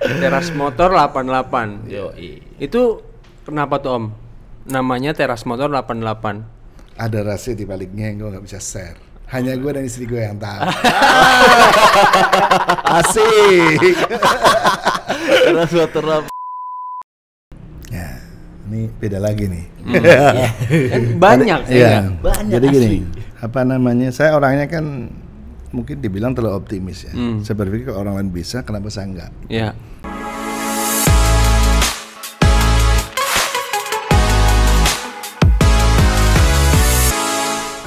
Teras motor 88. Yoi. Itu kenapa tuh Om? Namanya teras motor 88. Ada rahasia di baliknya yang gue nggak bisa share. Hanya gue dan istri gue yang tahu. Asik. Teras motor Ya, ini beda lagi nih. Kan banyak Iya. Banyak Jadi gini, asli. apa namanya? Saya orangnya kan mungkin dibilang terlalu optimis ya. Saya berpikir kalau orang lain bisa, kenapa saya enggak? Ya.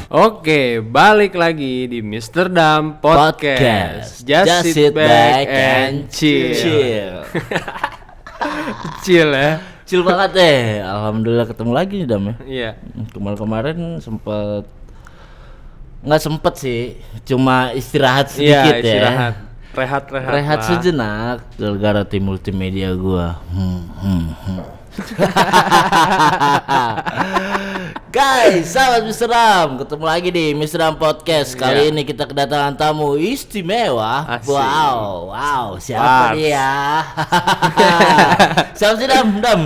Oke, balik lagi di Mr. Dam Podcast. Just sit back and chill. Chill ya. Chill banget deh. Alhamdulillah ketemu lagi nih Dam ya. Iya. Kemarin nggak sempet sih, cuma istirahat Iya, sedikit istirahat. ya. Rehat lah. sejenak gara-gara tim multimedia gua. Guys, sahabat Mr. Dam, ketemu lagi di Mr. Dam Podcast. Kali ini kita kedatangan tamu istimewa. Asik. Wow, siapa Wars. dia? Siapa sih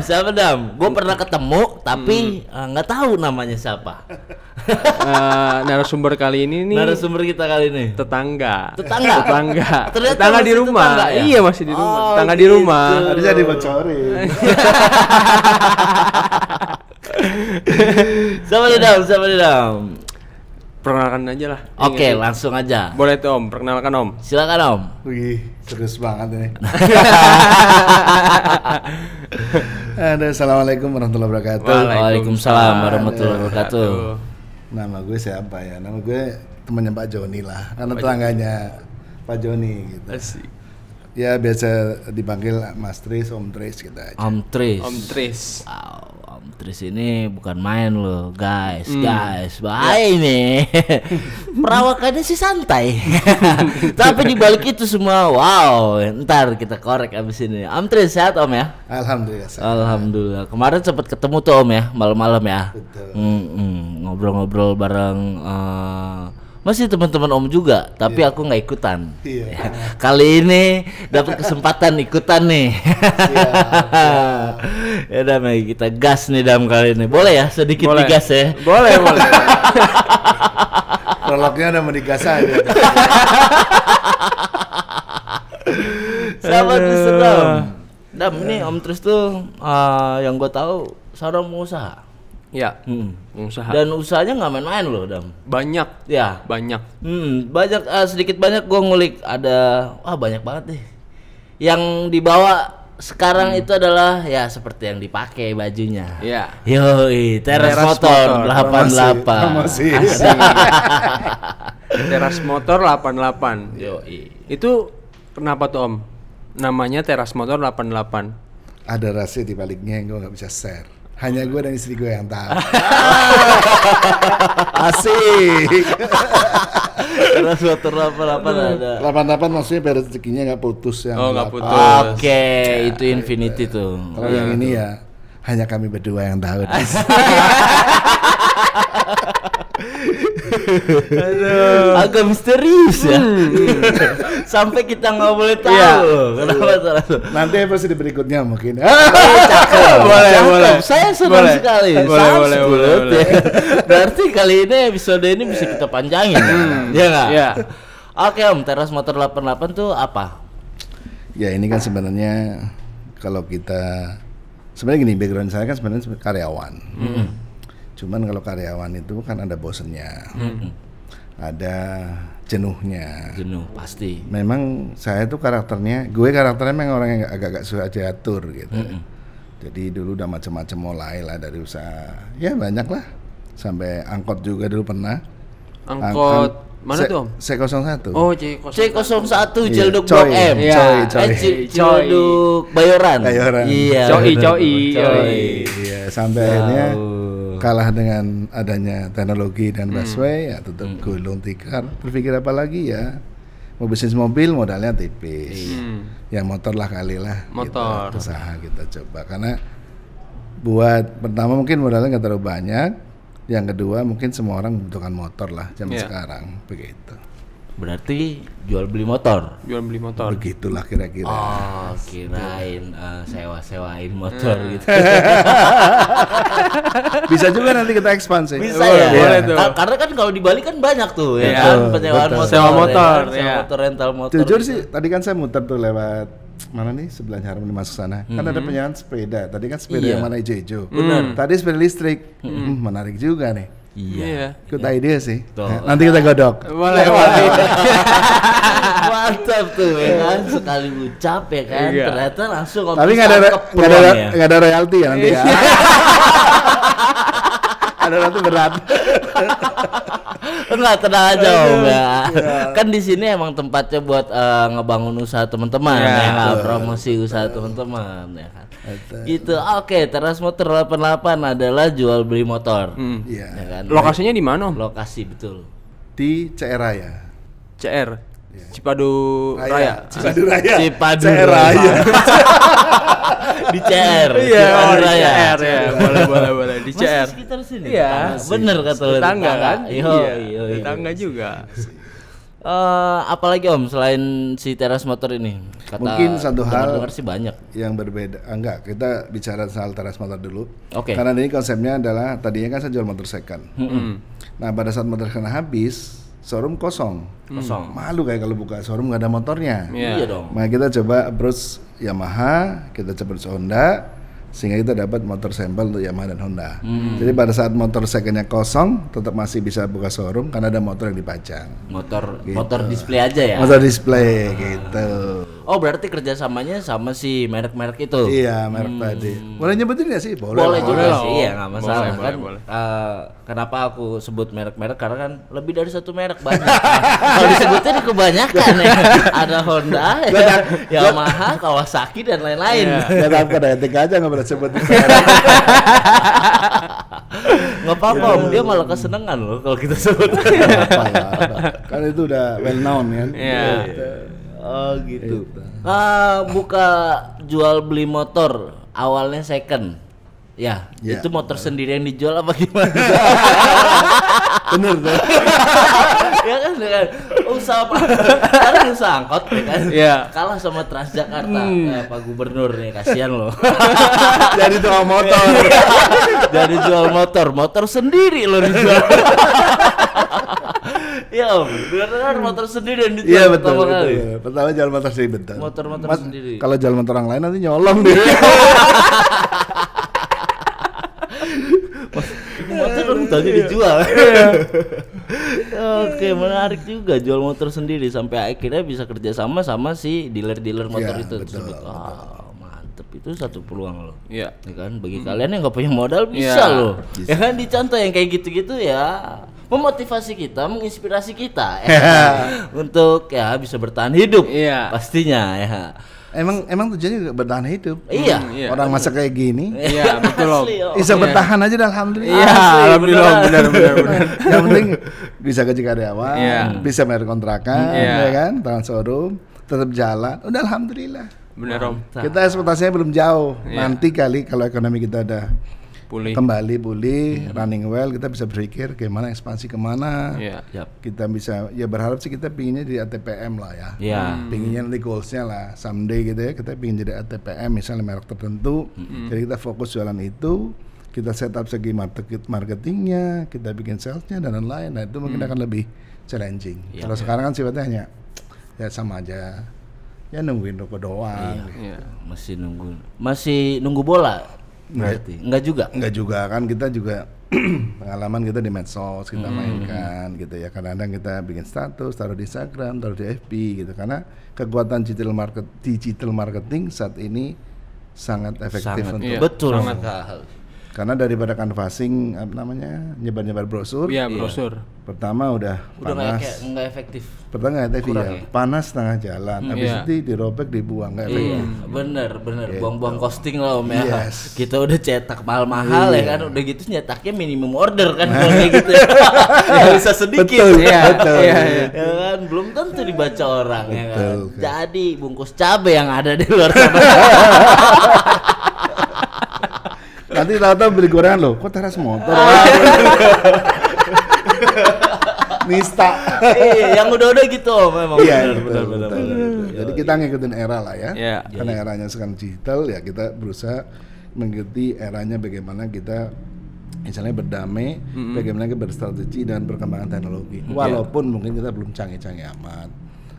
Siapa Dam? Gue pernah ketemu, tapi nggak tahu namanya siapa. Narasumber kali ini nih Narasumber kita kali ini. tetangga. Ternyata Tetangga di masih rumah. tetangga ya? Iya, masih di rumah. Oh, Tetangga di gitu. rumah. Harusnya dibocorin. Siapa nih Dam? Perkenalkan aja lah. Oke, Ingat. langsung aja. Boleh tuh Om, perkenalkan Om. Silakan Om. Wih, serius banget ini. Assalamualaikum warahmatullahi wabarakatuh. Waalaikumsalam warahmatullahi wabarakatuh. Nama gue siapa ya? Nama gue temannya Pak Joni lah, karena tetangganya Pak Joni gitu. Asik. Ya biasa dipanggil Mas Tris, Om Tris gitu aja. Om Tris. Om Tris. Wow, Om Tris ini bukan main loh, guys. Bahaya nih. Perawakannya sih santai. Tapi dibalik itu semua, wow. Ntar kita korek abis ini. Om Tris sehat Om ya? Alhamdulillah. Alhamdulillah. Kemarin sempat ketemu tuh Om ya, malam-malam ya. Betul. Ngobrol-ngobrol bareng. Masih teman-teman Om juga, tapi aku nggak ikutan. Iya. Kali ini dapat kesempatan ikutan nih. Ya Dam, kita gas nih Dam kali ini. Boleh ya sedikit Boleh. digas ya? Boleh. Prolognya udah mau digas aja. Sahabat Mr. Dam. Dam, ini Om Tris tuh yang gue tahu seorang pengusaha. Ya, pengusaha. Dan usahanya nggak main-main loh Dam. Banyak. Ya. Banyak. Banyak sedikit banyak gue ngulik ada banyak banget deh. Yang dibawa sekarang itu adalah ya seperti yang dipakai bajunya. Iya. Yoi, teras motor 88. Promosi. Teras motor 88. Yoi. Itu kenapa tuh Om? Namanya teras motor 88. Ada rahasia di baliknya yang gue nggak bisa share. Hanya gue dan istri gue yang tahu. Asik. Teras motor 88 ada. 88 maksudnya biar rezekinya nggak putus yang. Oh, nggak 8. putus. Oke, itu infinity tuh. Kalau yang ini ya hanya kami berdua yang tahu. Aduh. Agak misterius ya. Sampai kita nggak boleh tahu. Iya. Kenapa salah? Nanti episode berikutnya mungkin. Boleh. Saya senang Boleh. sekali. Boleh, Sangat boleh, sebulet, boleh. ya. Berarti kali ini episode ini bisa kita panjangin. Ya nggak? Iya. Oke Om, teras motor 88 tuh apa? Ya ini kan sebenarnya kalau kita sebenarnya gini, background saya kan sebenarnya karyawan. Cuman kalau karyawan itu kan ada bosennya, ada jenuhnya. Jenuh pasti. Memang saya tuh karakternya memang orang yang agak-agak suka diatur gitu. Jadi dulu udah macam-macam mulai lah dari usaha, ya banyak lah, sampai angkot juga dulu pernah. Angkot mana tuh Om? C01. Oh, C01. C01 Iya, Cilduk Coy. Blok M. Iya. Coy. Cilduk Bayoran. Iya. Coy. Iya, sampai akhirnya kalah dengan adanya teknologi dan busway, ya tutup gulung tikar. Berpikir apa lagi ya? Mau bisnis mobil modalnya tipis. Ya motor lah kali lah. Motor. Gitu, usaha kita coba karena buat pertama mungkin modalnya nggak terlalu banyak. Yang kedua mungkin semua orang membutuhkan motor lah zaman Iya. sekarang begitu. Berarti jual beli motor. Jual beli motor. Begitulah kira-kira. Oh, kirain sewa-sewain motor gitu. Bisa juga nanti kita ekspansi. Bisa Boleh, ya. boleh tuh. Karena kan kalau di Bali kan banyak tuh ya Iya, kan betul, penyewaan betul. motor. Sewa motor, ya kan? Sewa ya. motor, rental motor. Jujur gitu. sih, tadi kan saya muter tuh lewat mana nih sebelahnya Harum masuk sana. Kan ada penyewaan sepeda. Tadi kan sepeda Iya. yang mana hijau-hijau. Benar. Tadi sepeda listrik. Menarik juga nih. Iya. Ikut ide sih. Tuh. Nanti kita godok. Boleh, boleh. Mantap tuh ya kan, sekali ucap ya kan, Iya. ternyata langsung Om Tapi bisa nggak ada tangkep peluang ya. nggak ada royalti ya nanti ya. Ada nanti berat. Enggak, tenang aja Om ya. Kan di sini emang tempatnya buat ngebangun usaha teman-teman Ya, ya, kan? betul. Promosi usaha teman-teman ya kan. Gitu. Oke, Teras Motor 88 adalah jual beli motor. Iya. Ya kan. Lokasinya di mana, Om? Lokasi betul. Di CR Raya. CR. Cipadu Raya. Cipadu Raya. Cipadu CR Raya. Raya. Di CR. Iya, Cipadu di Raya. CR ya. Boleh, boleh, boleh. Di Masih CR. sekitar sini. Iya. Tetangga. Bener kata lu. Tetangga kan? Yo, yo, yo. Tetangga juga. Apalagi Om selain si Teras Motor ini? Mungkin satu hal dengar sih banyak. yang berbeda. Enggak, kita bicara soal teras motor dulu. Oke. Karena ini konsepnya adalah tadinya kan saya jual motor second. Nah, pada saat motor second habis, showroom kosong. Kosong. Malu kayak kalau buka showroom nggak ada motornya. Iya. Iya dong. Nah, kita coba approach Yamaha, kita coba approach Honda, sehingga kita dapat motor sampel untuk Yamaha dan Honda. Jadi pada saat motor secondnya kosong, tetap masih bisa buka showroom karena ada motor yang dipajang. Motor display aja ya. Motor display gitu. Oh, berarti kerjasamanya sama si merek-merek itu. Iya, merek tadi. Boleh nyebutin nggak sih? Boleh lah. juga Boleh sih, loh. iya nggak masalah Boleh, kan. boleh. Kenapa aku sebut merek-merek karena kan lebih dari satu merek banyak. Kalau disebutnya kebanyakan ya. Ada Honda, Yamaha, Kawasaki dan lain-lain. Ya tapi ada etik aja nggak pernah sebut. Nggak apa-apa, Om. Dia malah kesenangan loh kalau kita sebut. Kan itu udah well known kan. Iya. Oh gitu. Buka jual beli motor awalnya second. Ya, Ya, itu motor sendiri yang dijual apa gimana? Bener tuh. Ya kan dengan usaha kan usaha angkot ya kan. Iya. Kalah sama Transjakarta. Pak Gubernur nih, kasihan loh. Jadi tukang motor. Jadi jual motor sendiri loh dijual. Ya Om, benar-benar motor sendiri yang dijual Iya betul. pertama kali. Betul. Pertama jual motor sendiri betul. Motor-motor sendiri. Kalau jual motor orang lain nanti nyolong deh. Motor orang tadi dijual. Oke, menarik juga jual motor sendiri sampai akhirnya bisa kerja sama si dealer-dealer motor Iya, itu betul, tersebut. Mantep, itu satu peluang loh. Iya. Ya kan, bagi kalian yang nggak punya modal bisa Iya, loh. Ya kan, dicontoh yang kayak gitu-gitu ya, memotivasi kita, menginspirasi kita ya kan? Untuk ya bisa bertahan hidup. Iya. Pastinya ya. Emang tujuannya juga bertahan hidup. Iya. Iya. Orang masa kayak gini, Iya, betul Om. Asli, Om. bisa bertahan aja dah, alhamdulillah. Iya, Asli, alhamdulillah beneran. benar. Yang penting bisa gaji karyawan, Iya. bisa bayar kontrakan, Iya. ya kan, tangan showroom, tetap jalan. Udah alhamdulillah. Benar Om. Kita ekspektasinya belum jauh. Iya. Nanti kali kalau ekonomi kita udah Pulih. kembali pulih, running well, kita bisa berpikir gimana ekspansi kemana. Iya. Yap. Kita bisa, ya berharap sih kita pinginnya di ATPM lah ya. Iya. Pinginnya nanti goalsnya lah someday gitu ya, kita pingin jadi ATPM misalnya merek tertentu. Jadi kita fokus jualan itu, kita set up segi marketingnya, kita bikin salesnya dan lain-lain. Nah itu mungkin akan lebih challenging. Iya. Kalau sekarang kan sifatnya hanya ya sama aja, ya nungguin rokok doang. Iya. Masih nunggu bola. Berarti enggak juga. Enggak juga kan, kita juga pengalaman kita di medsos kita mainkan gitu ya, kadang-kadang kita bikin status, taruh di Instagram, taruh di FB gitu, karena kekuatan digital marketing saat ini sangat efektif Sangat. untuk Iya, Betul. sangat. karena daripada canvassing apa namanya nyebar-nyebar brosur, Iya, brosur. pertama udah Udah panas, nggak efektif. pertama nggak efektif Kurang ya, ya? panas setengah jalan, habis Iya. itu dirobek dibuang nggak efektif. Iya, bener, Gitu. buang-buang costing lah Om ya. Yes. Kita udah cetak mahal-mahal ya Iya. kan, udah gitu nyetaknya minimum order kan kalau kayak gitu. Ya. Nggak bisa sedikit. Betul, ya. betul. Iya, iya. Ya kan, belum tentu dibaca orang ya kan. Betul, kan. Jadi bungkus cabe yang ada di luar sana. Nanti tahu-tahu beli gorengan loh, kok teras motor? Nista. Iya, yang udah gitu memang. Iya, benar. betul. Jadi kita ngikutin era lah ya. Iya. Karena eranya sekarang digital ya kita berusaha mengikuti eranya bagaimana kita misalnya berdamai, bagaimana kita berstrategi dan perkembangan teknologi. Walaupun mungkin kita belum canggih-canggih amat.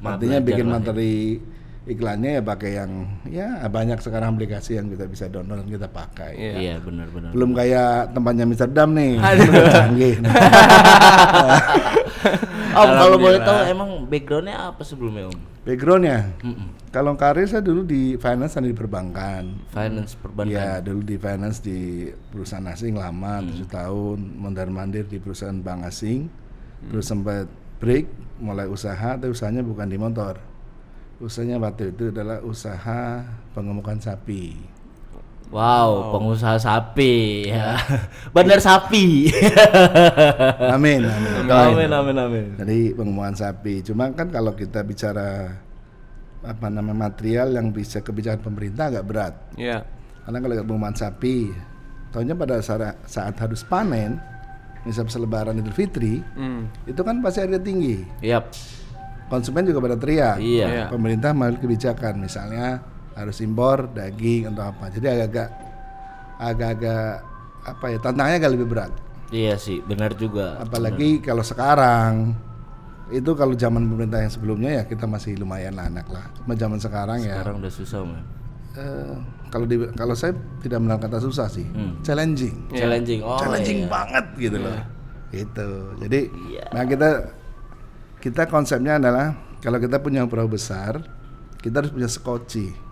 Artinya bikin materi iklannya ya pakai yang ya banyak sekarang aplikasi yang kita bisa download dan kita pakai. Iya, benar. Belum kayak tempatnya Mr. Dam nih. Udah canggih. Om, kalau boleh tahu emang backgroundnya apa sebelumnya Om? Backgroundnya, kalau karir saya dulu di finance dan di perbankan. Finance perbankan. Ya dulu di finance di perusahaan asing lama 7 tahun, mondar-mandir di perusahaan bank asing, terus sempat break, mulai usaha, tapi usahanya bukan di motor. Usahanya waktu itu adalah usaha pengemukan sapi. Wow, pengusaha sapi ya. Bandar sapi. Amin. Amin. Jadi pengemukan sapi. Cuma kan kalau kita bicara material yang bisa kebijakan pemerintah agak berat. Iya. Karena kalau pengemukan sapi, tahunya pada saat harus panen, misalnya Lebaran Idul Fitri, itu kan pasti harga tinggi. Yap. Konsumen juga pada teriak. Iya. Pemerintah mengambil kebijakan, misalnya harus impor daging atau apa. Jadi agak-agak apa ya, tantangannya agak lebih berat. Iya sih, benar juga. Apalagi kalau sekarang itu kalau zaman pemerintah yang sebelumnya ya kita masih lumayan lah anak lah. Cuma zaman sekarang ya. Sekarang udah susah, Om. Kalau saya tidak mengenal kata susah sih, challenging. Challenging. Oh, Challenging iya. banget gitu loh. Gitu. Jadi nah kita konsepnya adalah kalau kita punya perahu besar, kita harus punya sekoci.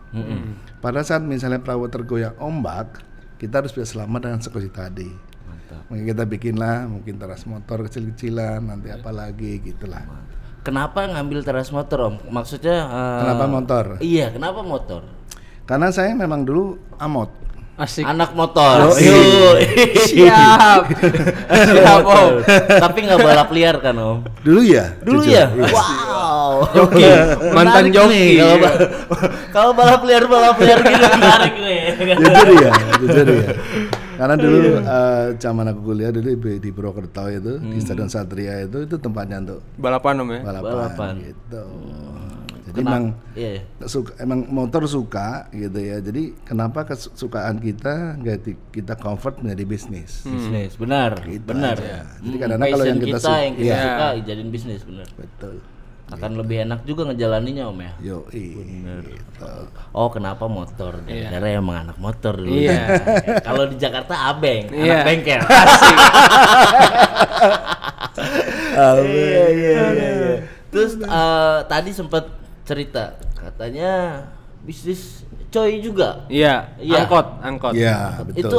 Pada saat misalnya perahu tergoyang ombak, kita harus bisa selamat dengan sekoci tadi. Mantap. Mungkin kita bikinlah mungkin teras motor kecil-kecilan, nanti apa lagi gitulah. Kenapa ngambil teras motor, Om? Maksudnya Kenapa motor? Iya, kenapa motor? Karena saya memang dulu amot. Asik. Anak motor. Siap. Siap, Om. Tapi nggak balap liar kan, Om? Dulu ya? Dulu jujur. ya? Wow. Joki. Mantan Menarik joki. nih, kalau balap liar gitu menarik nih. Jujur ya. Karena dulu zaman aku kuliah dulu di Purwokerto itu di Stadion Satria itu tempatnya untuk Balapan, Om ya. Balapan. gitu. Jadi emang motor suka gitu ya. Jadi kenapa kesukaan kita nggak kita convert menjadi bisnis? Bisnis, benar. Gitu Benar. aja. Jadi kadang-kadang kalau yang kita suka jadiin bisnis, benar. betul. Akan lebih enak juga ngejalaninya, Om ya. Gitu. Oh, kenapa motor? Gara-gara emang anak motor dulu. Iya. Kalau di Jakarta abeng, Iya. anak bengkel. Iya. Terus tadi sempat cerita katanya bisnis coy juga. Iya. Iya. Angkot. Iya, betul. Itu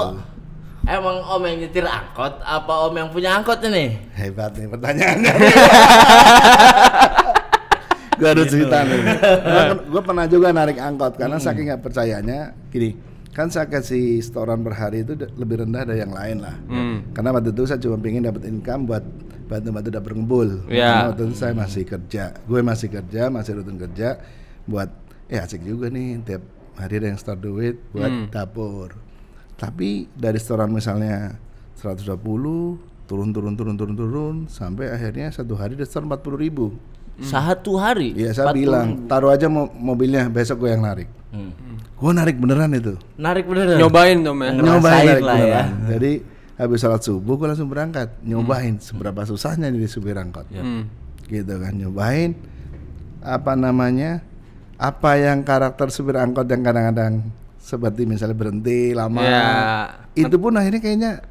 emang Om yang nyetir angkot apa Om yang punya angkot ini? Hebat nih pertanyaannya. Gue ada cerita nih. Gue pernah juga narik angkot karena saking nggak percayanya. Gini, kan saya kasih setoran per hari itu lebih rendah dari yang lain lah. Karena waktu itu saya cuma pengen dapat income buat bantu-bantu dapur ngebul. Iya. Waktu itu saya masih kerja, masih rutin kerja buat asik juga nih tiap hari ada yang store duit buat dapur. Tapi dari setoran misalnya 120 turun sampai akhirnya satu hari udah store 40.000. Satu hari? Iya, saya bilang taruh aja mobilnya, besok gue yang narik. Gue narik beneran itu. Narik beneran? Nyobain, Om ya. Ngerasain narik lah beneran. ya. Jadi habis sholat subuh gue langsung berangkat, nyobain seberapa susahnya jadi supir angkot. Gitu kan, nyobain apa yang karakter supir angkot yang kadang-kadang seperti misalnya berhenti lama. Itu pun akhirnya kayaknya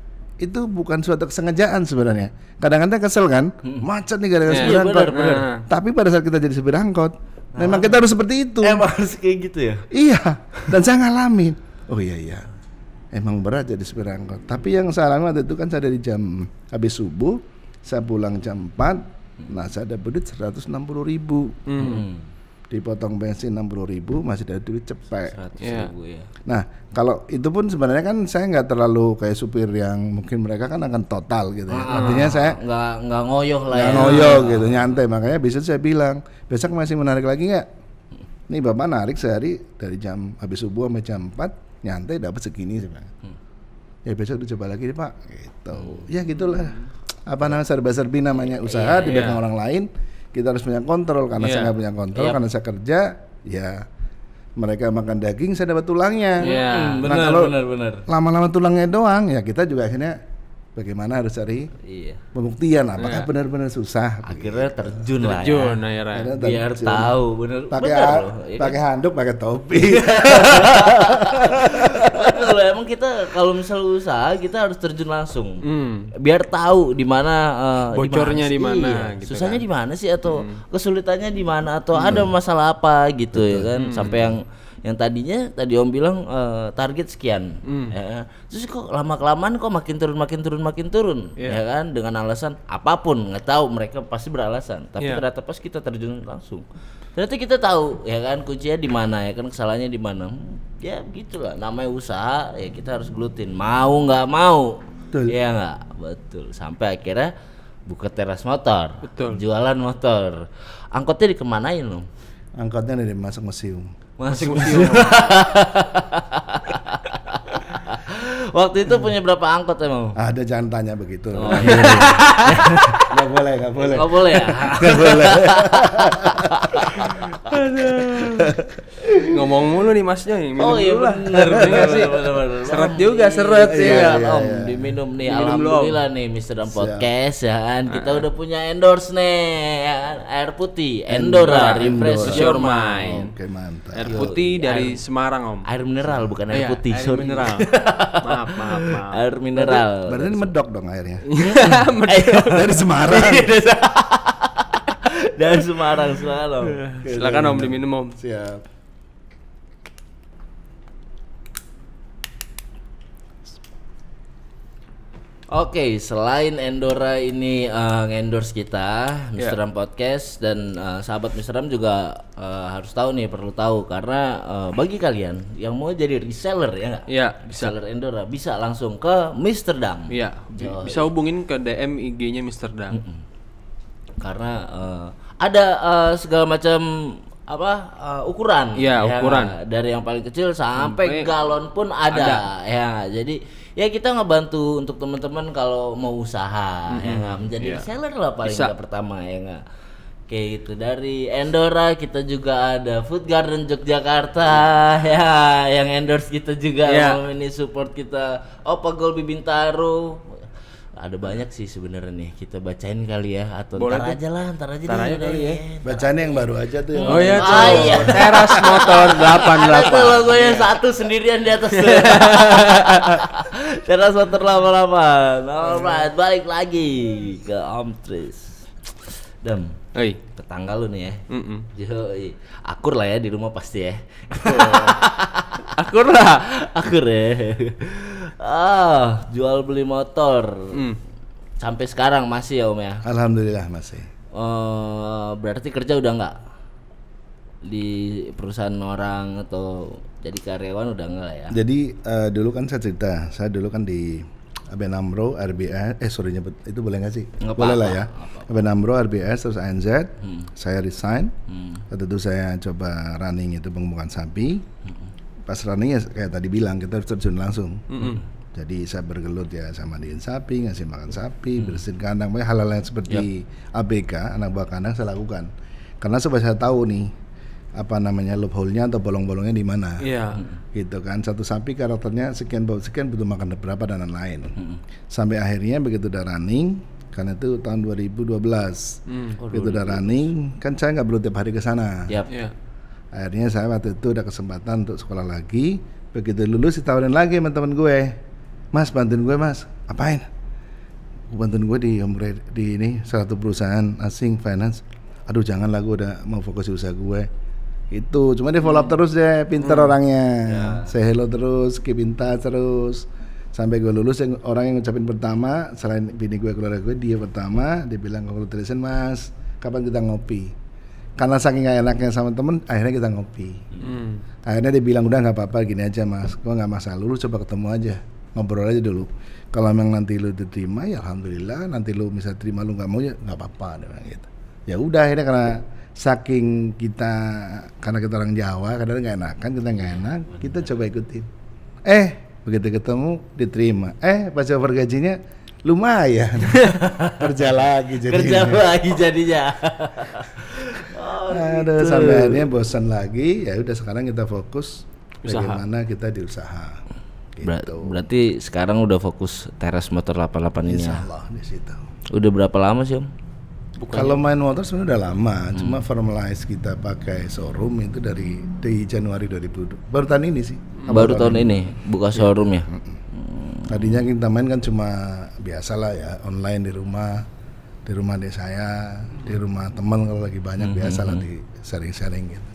itu bukan suatu kesengajaan sebenarnya. Kadang-kadang kesel kan, macet nih gara-gara supir angkot. Tapi pada saat kita jadi supir angkot, memang kita harus seperti itu. Emang harus kayak gitu ya? Iya, dan saya ngalamin. Oh iya. Emang berat jadi supir angkot. Tapi yang saya alami waktu itu kan saya dari jam habis subuh, saya pulang jam 4. Nah, saya dapat duit 160.000. Dipotong bensin 60.000, masih ada duit cepet. 100.000 ya. Nah, kalau itu pun sebenarnya kan saya nggak terlalu kayak supir yang mungkin mereka kan akan total gitu ya. Artinya saya nggak ngoyoh lah ya. nggak ngoyo gitu, nyantai. Makanya besok saya bilang, besok masih menarik lagi nggak? Nih bapak narik sehari dari jam habis subuh sampai jam 4 nyantai dapat segini sebenarnya. Ya besok dicoba lagi deh pak. Gitu. Ya gitulah. serba-serbi namanya usaha di belakang orang lain. Kita harus punya kontrol, karena saya nggak punya kontrol, karena saya kerja, ya mereka makan daging, saya dapat tulangnya. Nah, kalau benar. lama-lama tulangnya doang, ya kita juga akhirnya bagaimana harus cari pembuktian apakah benar-benar susah. Akhirnya terjun lah. Akhirnya. Biar tahu benar. Pakai handuk, pakai topi. Betul, emang kita kalau misal usaha kita harus terjun langsung. Biar tahu di mana bocornya di mana gitu. Susahnya di mana sih, atau kesulitannya di mana, atau ada masalah apa gitu ya kan. Sampai yang tadinya tadi Om bilang target sekian. Ya. Terus kok lama-kelamaan kok makin turun ya kan, dengan alasan apapun, nggak tahu, mereka pasti beralasan. Tapi ternyata pas kita terjun langsung, ternyata kita tahu ya kan kuncinya di mana ya kan, kesalahannya di mana. Ya begitulah namanya usaha, ya kita harus gelutin mau nggak mau. Betul. Ya nggak, betul. Sampai akhirnya buka teras motor, jualan motor. Angkotnya dikemanain loh? Angkotnya dari masuk museum. Masuk museum. Waktu itu punya berapa angkot emang? Ada, jangan tanya begitu. Nggak boleh ya? Nggak boleh. Ngomong mulu nih masnya nih. Oh iya benar sih. Seret juga sih ya. Om diminum nih, alhamdulillah nih Mr. Dam Podcast ya kan. Kita udah punya endorse nih ya kan? Air putih Endora Refresh Your Mind. Oke, mantap. Air putih dari Semarang, Om. Air mineral bukan air putih. Air mineral. Maaf. Air mineral. Berarti ini medok dong airnya. Dari Semarang. Dari Semarang. Silakan Om diminum, Om. Siap. Oke, selain Endora ini nge-endorse kita, Mr. Ram Podcast, dan sahabat Mr. Ram juga harus tahu nih, perlu tahu, karena bagi kalian yang mau jadi reseller ya nggak? Iya, reseller Endora bisa langsung ke Mr. Dam. Iya, bisa hubungin ke DM IG-nya Mr. Dam. Karena ada segala macam ukuran. Iya, ya, ukuran. Dari yang paling kecil sampai galon pun ada. Ya, jadi ya kita ngebantu untuk teman-teman kalau mau usaha ya nggak, menjadi reseller lah paling nggak pertama ya nggak. Kayak gitu. Dari Endora kita juga ada Food Garden Yogyakarta ya, yang endorse kita juga, ini support kita. Opa Golbi Bintaro. Ada banyak sih sebenarnya nih, kita bacain kali ya, atau ntar aja deh kali ya. Bacaannya yang baru aja tuh. Oh iya tuh. Teras motor 88. Ada logonya satu sendirian di atas tuh. Teras motor 88. Alright, balik lagi ke Om Tris. Dam. Oi, tetangga lu nih ya. Yoi. Akur lah ya di rumah pasti ya. Akur ya. Jual beli motor. Sampai sekarang masih ya Om ya? Alhamdulillah masih. Berarti kerja udah nggak di perusahaan orang atau jadi karyawan, udah nggak ya? Jadi dulu kan saya cerita, saya dulu kan di ABN AMRO, RBS, nyebut itu boleh nggak sih? Boleh lah ya. ABN AMRO, RBS, terus ANZ, saya resign. Waktu itu saya coba running itu pengembangan sapi. Pas running ya kayak tadi bilang, kita harus terjun langsung. Jadi saya bergelut ya, sama mandiin sapi, ngasih makan sapi, bersihin kandang, hal-hal yang seperti ABK, anak buah kandang saya lakukan. Karena supaya saya tahu nih loophole-nya atau bolong-bolongnya di mana. Gitu kan. Satu sapi karakternya sekian butuh makan berapa dan lain-lain. Sampai akhirnya begitu udah running, karena itu tahun 2012. Begitu udah running, kan saya nggak perlu tiap hari ke sana. Akhirnya saya waktu itu ada kesempatan untuk sekolah lagi. Begitu lulus ditawarin lagi sama temen gue, "Mas, bantuin gue, Mas." "Apain?" "Bantuin gue di ini salah satu perusahaan asing finance." "Aduh, jangan lah, gue udah mau fokus di usaha gue." Itu cuma dia follow up terus deh, pinter orangnya. Say hello terus, keep in touch terus. Sampai gue lulus, orang yang ngucapin pertama selain bini gue, keluarga gue, dia pertama. Dia bilang, "Congratulations Mas, kapan kita ngopi?" Karena saking gak enaknya sama temen, akhirnya kita ngopi. Akhirnya dia bilang, "Udah gak apa-apa, gini aja Mas, gue gak masalah, lu coba ketemu aja, ngobrol aja dulu. Kalau memang nanti lu diterima ya alhamdulillah, nanti lu bisa terima, lu gak mau ya gak apa-apa." Dia bilang gitu. Ya udah, akhirnya karena saking kita, karena kita orang Jawa, kadang nggak enakan, kita nggak enak, kita coba ikutin. Begitu ketemu diterima. Pas over gajinya lumayan. Kerja lagi Kerja lagi jadinya. Aduh, sampai akhirnya bosan lagi. Ya udah sekarang kita fokus Usaha. bagaimana kita di usaha. Gitu. Berarti sekarang udah fokus teras motor 88 ini Insya ya. Allah di situ. Udah berapa lama sih Om? Kalau main motor sebenarnya udah lama, cuma formalize kita pakai showroom itu dari Januari 2000. Baru tahun ini sih. Baru tahun ini buka showroom ya. Tadinya kita main kan cuma biasalah ya, online di rumah adik saya, di rumah teman kalau lagi banyak biasalah di sharing-sharing gitu.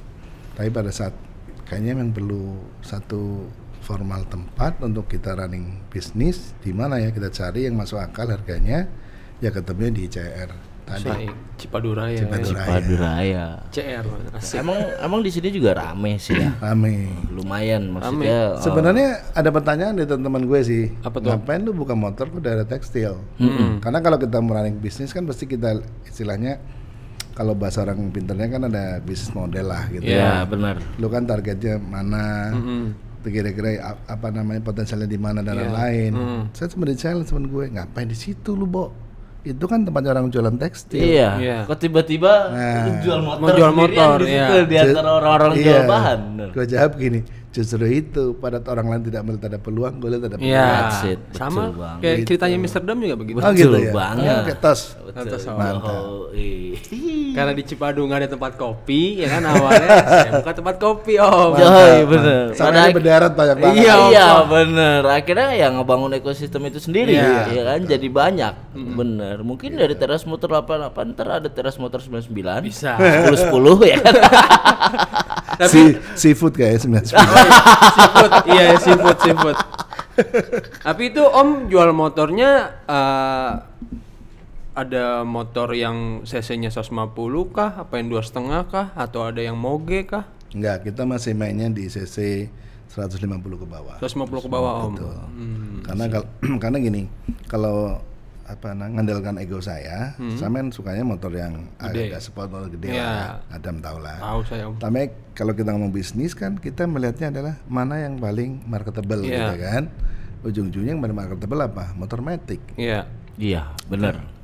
Tapi pada saat kayaknya memang perlu satu formal tempat untuk kita running bisnis, di mana ya kita cari yang masuk akal harganya, ya ketemunya di CR tadi. Cipaduraya. Cipaduraya. CR. Asik. Emang di sini juga rame sih ya. Rame. Lumayan maksudnya. Sebenarnya ada pertanyaan dari teman-teman gue sih. Apa tuh? Ngapain lu buka motor ke daerah tekstil? Karena kalau kita running bisnis kan pasti kita istilahnya, kalau bahasa orang pinternya kan ada bisnis model lah gitu. Iya, benar. Lu kan targetnya mana? Kira-kira apa namanya potensialnya di mana dan lain-lain. Saya sebenarnya challenge teman gue, ngapain di situ lu, Bo? Itu kan tempat orang jualan tekstil. Iya. Kok tiba-tiba lu jual motor? Mau jual sendirian motor, di situ, iya. di antara orang-orang jual bahan. Gue jawab gini, justru itu pada orang lain tidak melihat ada peluang, gue lihat ada peluang. Iya. That's it, Sama betul banget. kayak ceritanya Mr. Dam juga begitu. Oh gitu Betul ya. banget. Ya, kayak tos. Betul. Mantap. Oh, Karena di Cipadu nggak ada tempat kopi, ya kan awalnya saya buka tempat kopi Om. bener. Sama ini berdarat banyak banget. Iya bener. Akhirnya yang ngebangun ekosistem itu sendiri, Iya. ya kan jadi banyak. Bener. Mungkin dari teras motor 88 ntar ada teras motor 99. Bisa. 10 ya kan. Seafood kayaknya 99. Seafood, iya seafood. Tapi itu Om jual motornya ada motor yang cc-nya 150 kah? Apa yang 2,5 kah? Atau ada yang moge kah? Enggak, kita masih mainnya di CC 150 ke bawah. 150 ke bawah Om. Betul. Karena gini, kalau ngandalkan ego saya kan sukanya motor yang agak sport, motor gede lah. Adam tahu lah. Tahu saya Om. Tapi kalau kita ngomong bisnis kan kita melihatnya adalah mana yang paling marketable gitu kan. Ujung-ujungnya yang paling marketable apa? Motor matic. Iya. Iya, bener.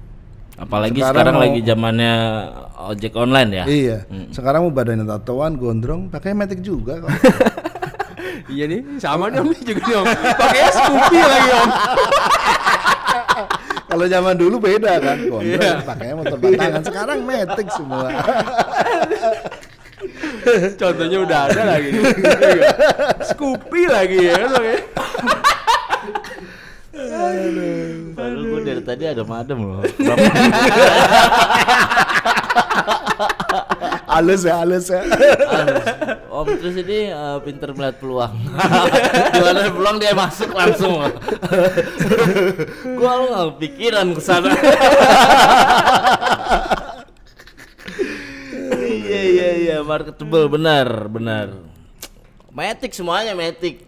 Apalagi sekarang lagi zamannya ojek online ya. Iya. Sekarang mau badannya tatoan, gondrong, pakai matic juga kok. Iya nih, sama nih Om nih juga nih Om. Pakai Scoopy lagi Om. Kalau zaman dulu beda kan, gondrong, pakainya motor batangan. Sekarang matic semua. Contohnya udah ada lagi. Scoopy lagi ya kan. Baru gue dari tadi ada madem loh. halus ya. Om terus ini pinter melihat peluang. Jualan ada peluang dia masuk langsung. Gua lu nggak pikiran kesana. Iya marketable benar. Matic semuanya Matic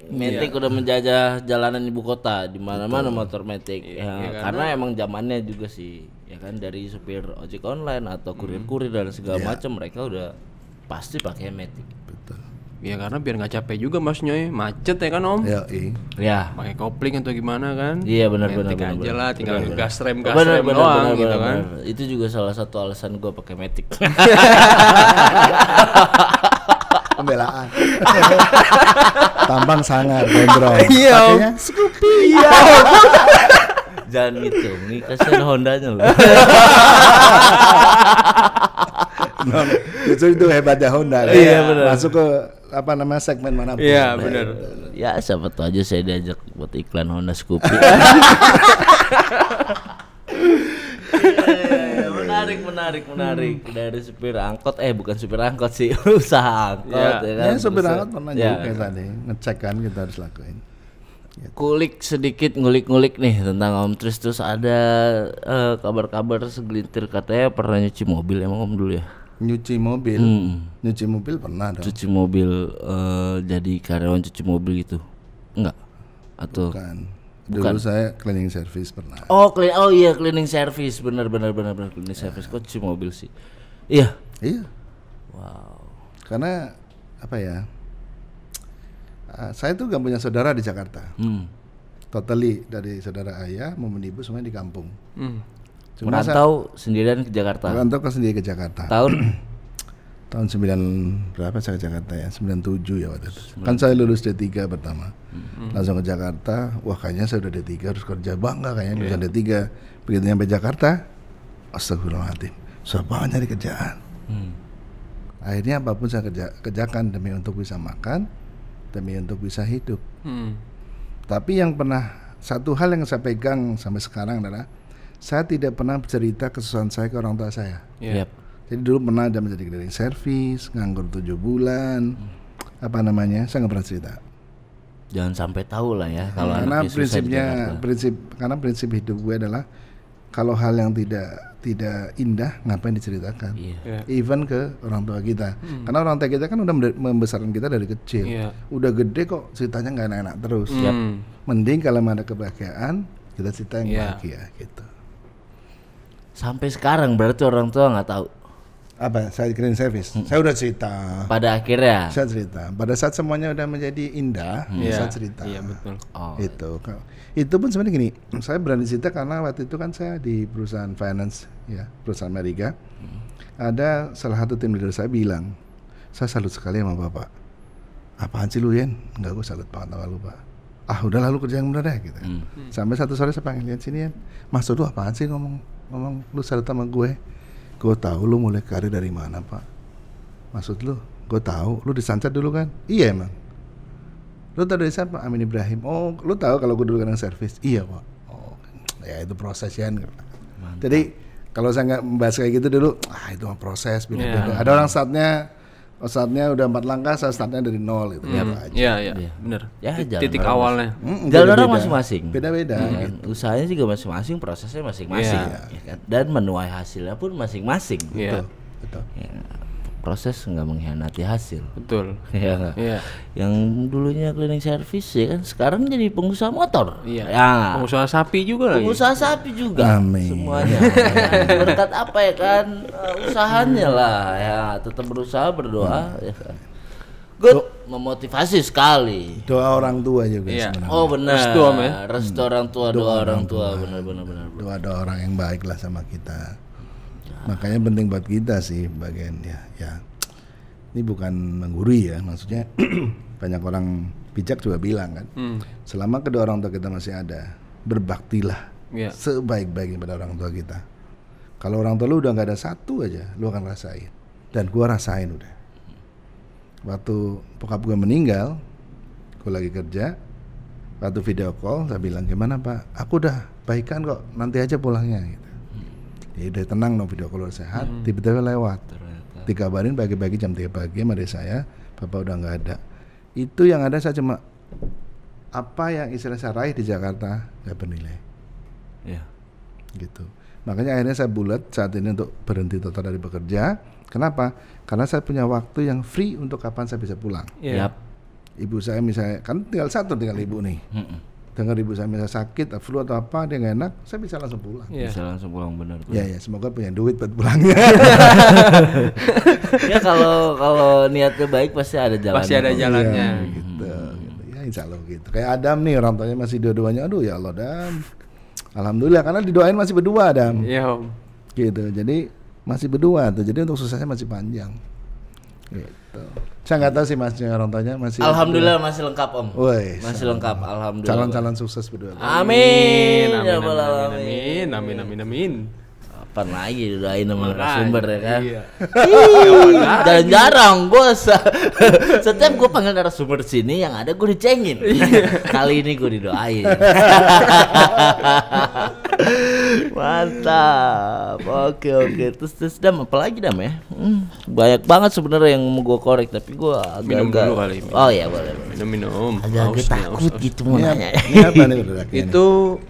udah menjajah jalanan ibu kota di mana-mana motor Matic. Karena emang zamannya juga sih, ya kan dari supir ojek online atau kurir-kurir dan segala macam mereka udah pasti pakai Matic. Betul. Ya karena biar nggak capek juga Mas Nyoy, macet ya kan Om. Ya. Pakai kopling atau gimana kan? Iya benar. aja lah, tinggal gas rem Benar, doang gitu kan. Itu juga salah satu alasan gua pakai Matic. Pembelaan. Tampang sangar, gondrong. Iya. Pakainya Scoopy. Iya. Jangan gitu, ini kasihan Hondanya loh. Justru itu hebatnya Honda. Iya, benar. Masuk ke segmen manapun. Iya benar. Ya siapa tahu aja saya diajak buat iklan Honda Scoopy. Menarik. Dari supir angkot, bukan supir angkot sih, usaha angkot. Ya kan? Supir angkot pernah juga tadi ngecek kan kita harus lakuin. Kulik sedikit ngulik-ngulik nih tentang Om Tris, terus ada kabar-kabar segelintir katanya pernah nyuci mobil emang Om dulu ya? Nyuci mobil pernah dong. Cuci mobil jadi karyawan cuci mobil gitu? Enggak? Atau Dulu saya cleaning service pernah. Cleaning service, benar cleaning service. Kok cuci mobil sih? Iya. Wow. Karena apa ya? Saya tuh gak punya saudara di Jakarta. totally dari saudara ayah mau menibus semuanya di kampung. Cuma Merantau sendirian ke Jakarta. merantau ke sendiri ke Jakarta. Tahun Tahun 9 berapa saya ke Jakarta ya? 97 ya waktu itu. Kan saya lulus D3 pertama. Langsung ke Jakarta. Wah, kayaknya saya udah D3 harus kerja, bangga kayaknya lulusan D3. Begitu nyampe Jakarta, astagfirullahaladzim, susah banget nyari kerjaan. Akhirnya apapun saya kerjakan demi untuk bisa makan, demi untuk bisa hidup. Tapi yang pernah, satu hal yang saya pegang sampai sekarang adalah saya tidak pernah cerita kesusahan saya ke orang tua saya. Yap. Jadi dulu pernah ada menjadi cleaning service, nganggur 7 bulan, saya nggak pernah cerita. Jangan sampai tahu lah ya kalau Karena anaknya susah di Jakarta. prinsip hidup gue adalah kalau hal yang tidak indah ngapain diceritakan, even ke orang tua kita. Karena orang tua kita kan udah membesarkan kita dari kecil, udah gede kok ceritanya nggak enak-enak terus. Mending kalau ada kebahagiaan kita cerita yang bahagia gitu. Sampai sekarang berarti orang tua nggak tahu. Apa? Saya cleaning service. Saya udah cerita. Pada akhirnya. Saya cerita. Pada saat semuanya udah menjadi indah, saya cerita. Iya betul. Itu pun sebenarnya gini. Saya berani cerita karena waktu itu kan saya di perusahaan finance, ya, perusahaan Amerika. Ada salah satu tim leader saya bilang, saya salut sekali sama bapak. Apaan sih lu, Yen? Enggak, gue salut banget sama lu, Pak. Ah, udah lalu kerja yang bener deh gitu. Sampai satu sore saya panggil, lihat sini, Yen. Maksud lu apaan sih ngomong lu salut sama gue? Gue tahu lu mulai karir dari mana, Pak. Maksud lu? Gue tahu lu di Sancat dulu kan? Iya emang. Lu tahu dari siapa? Amin Ibrahim. Oh, lu tahu kalau gue dulu kan servis? Iya, Pak. Oh, ya itu proses ya. Jadi kalau saya nggak membahas kayak gitu dulu, itu mah proses. Ada orang saatnya udah 4 langkah, saya startnya dari 0 gitu. Iya, benar. Ya, Titik awalnya. Jalan orang masing-masing. Beda-beda. Gitu. Usahanya juga masing-masing, prosesnya masing-masing. Ya kan? Dan menuai hasilnya pun masing-masing. Betul. Ya, proses nggak mengkhianati hasil. Betul. Ya nggak? Yang dulunya cleaning service ya kan, sekarang jadi pengusaha motor. Iya. Ya. Pengusaha sapi juga lagi. Pengusaha sapi juga. Amin. Semuanya. Berkat apa ya kan? Usahanya lah. Ya, tetap berusaha, berdoa. Ya kan. Good, memotivasi sekali. Doa orang tua juga sebenarnya. Oh benar. Restu, Om, ya? Restu orang tua, doa orang tua, benar. Doa orang yang baik lah sama kita. Makanya penting buat kita sih bagian ya. Ini bukan menggurui ya, maksudnya banyak orang bijak juga bilang kan, selama kedua orang tua kita masih ada, berbaktilah sebaik-baiknya pada orang tua kita. Kalau orang tua lu udah nggak ada satu aja, lu akan rasain. Dan gua rasain udah. Waktu bokap gua meninggal, gua lagi kerja, waktu video call saya bilang, gimana Pak? Aku udah baikan kok, nanti aja pulangnya. Gitu. Ya udah tenang dong, video call sehat, tiba-tiba lewat. Dikabarin pagi-pagi jam 3 pagi sama adik saya, Bapak udah nggak ada. Itu yang ada saya cuma apa yang istilah saya raih di Jakarta nggak bernilai. Ya. Gitu. Makanya akhirnya saya bulat saat ini untuk berhenti total dari bekerja. Kenapa? Karena saya punya waktu yang free untuk kapan saya bisa pulang. Ibu saya misalnya kan tinggal ibu nih. Dengar ibu saya misalnya sakit, flu atau apa, dia nggak enak, saya bisa langsung pulang. Bisa langsung pulang benar. Ya, semoga punya duit buat pulangnya. Ya kalau niatnya baik pasti ada jalannya. Pasti ada jalannya. Ya, gitu. Ya insya Allah gitu. Kayak Adam nih, orang tuanya masih dua-duanya, aduh ya Allah Adam. Alhamdulillah karena didoain masih berdua Adam. Iya Om. Gitu, jadi masih berdua tuh, jadi untuk suksesnya masih panjang. Gitu. Saya nggak tahu sih masnya orang tuanya masih. Alhamdulillah berdua. Masih lengkap Om. Woy, masih lengkap, alhamdulillah. Calon-calon sukses berdua. Amin. Amin. Apaan lagi doain sama narasumber ya kan. Iya. Jarang-jarang gue setiap gue panggil narasumber sini yang ada gue dicengin. Kali ini gue didoain. Mantap. Oke. Terus Dam, apa lagi Dam ya? Banyak banget sebenarnya yang mau gue korek tapi gue agak minum dulu kali. Oh iya boleh. Minum. Agak takut gitu mau nanya. Ini apa nih udah? Itu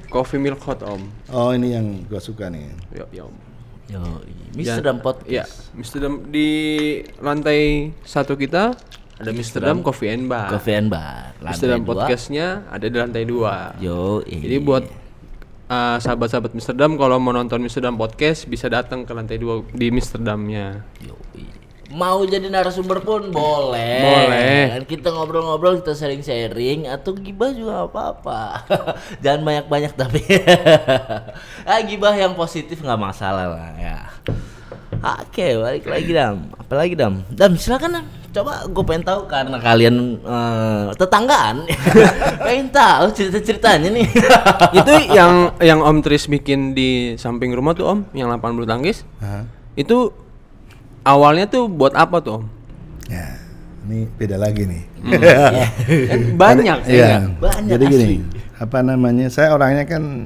coffee milk hot Om. Oh ini yang gue suka nih. Ya Om. Yo, Mr. Dam Podcast. Ya, Mr. Dam di lantai 1 kita ada Mr. Dam Coffee and Bar. Coffee and Bar. Mr. Dam Podcastnya ada di lantai 2. Jadi buat sahabat-sahabat Mr. Dam kalau mau nonton Mr. Dam Podcast bisa datang ke lantai 2 di Mr. Damnya. Mau jadi narasumber pun boleh. Boleh. Kan kita ngobrol-ngobrol, kita sharing-sharing atau gibah juga apa-apa. Jangan banyak-banyak tapi. Gibah yang positif nggak masalah lah ya. Oke, balik lagi Dam. Apa lagi Dam? Dam silakan Dam. Coba gue pengen tahu karena kalian tetanggaan. Pengen tahu cerita-ceritanya nih. Itu yang Om Tris bikin di samping rumah tuh Om, yang lapangan bulu tangkis. Itu awalnya tuh buat apa tuh Om? Ya, ini beda lagi nih. Kan banyak Iya. Banyak Jadi gini, asli. apa namanya? Saya orangnya kan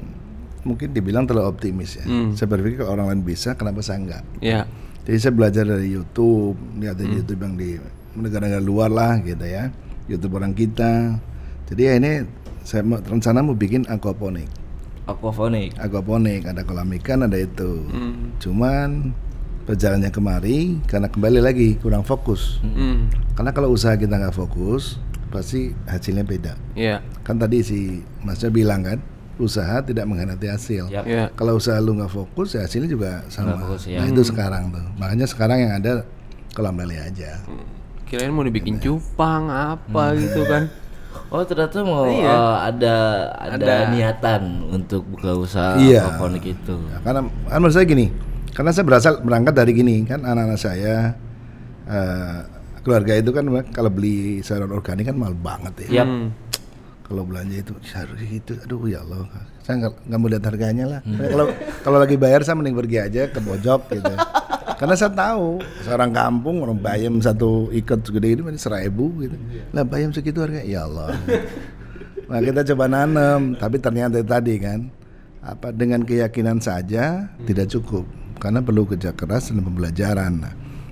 mungkin dibilang terlalu optimis ya. Saya berpikir kalau orang lain bisa, kenapa saya enggak? Ya. Jadi saya belajar dari YouTube, lihat dari YouTube yang di negara-negara luar lah gitu ya. YouTube orang kita. Jadi ya ini saya rencana mau bikin aquaponik. Aquaponik, ada kolam ikan, ada itu. Cuman berjalannya kemari karena kembali lagi kurang fokus. Karena kalau usaha kita nggak fokus, pasti hasilnya beda. Iya. Kan tadi si Masnya bilang kan, usaha tidak mengkhianati hasil. Yap. Iya. Kalau usaha lu nggak fokus, ya hasilnya juga sama. Nggak fokus, ya. Nah itu sekarang tuh. Makanya sekarang yang ada kolam lele aja. Kirain mau dibikin cupang apa gitu kan. Oh ternyata mau Iya. ada niatan untuk buka usaha Iya. aquaponik itu. Ya, karena menurut saya gini, karena saya berangkat dari gini kan, anak-anak saya keluarga itu kan kalau beli sayuran organik kan mahal banget ya. Yap. Kalau belanja itu harus gitu, aduh ya Allah, saya nggak mau lihat harganya lah. Kalau lagi bayar saya mending pergi aja ke pojok gitu. Karena saya tahu seorang kampung orang bayam satu ikat segede ini masih 1.000 gitu. Lah bayam segitu harga, ya Allah. Nah kita coba nanam, tapi ternyata tadi kan apa dengan keyakinan saja tidak cukup, karena perlu kerja keras dan pembelajaran.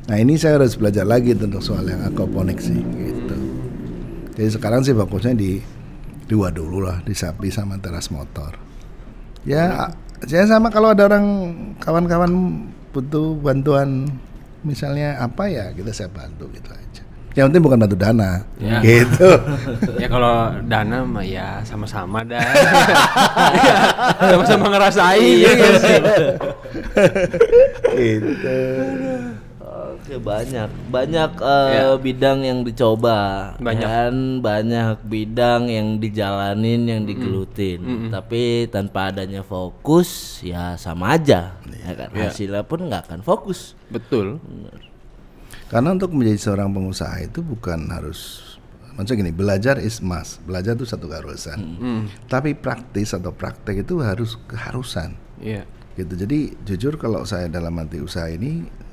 Nah ini saya harus belajar lagi tentang soal yang aquaponik sih gitu. Jadi sekarang sih fokusnya di dua dulu lah, di sapi sama teras motor. Ya saya sama kalau ada orang kawan-kawan butuh bantuan misalnya apa ya kita saya bantu gitu aja. Yang penting bukan bantu dana, Ya. gitu. Ya kalau dana mah ya sama-sama dah. Ya, sama-sama ngerasain ya guys. Gitu. Oke banyak bidang yang dicoba, Banyak. dan banyak bidang yang dijalanin, yang digelutin. Tapi tanpa adanya fokus ya sama aja, ya kan? Hasilnya pun nggak akan fokus. Betul. Karena untuk menjadi seorang pengusaha itu bukan harus, maksudnya gini, belajar is must, belajar itu satu keharusan. Tapi praktis atau praktek itu harus keharusan. Iya. Gitu. Jadi jujur kalau saya dalam arti usaha ini,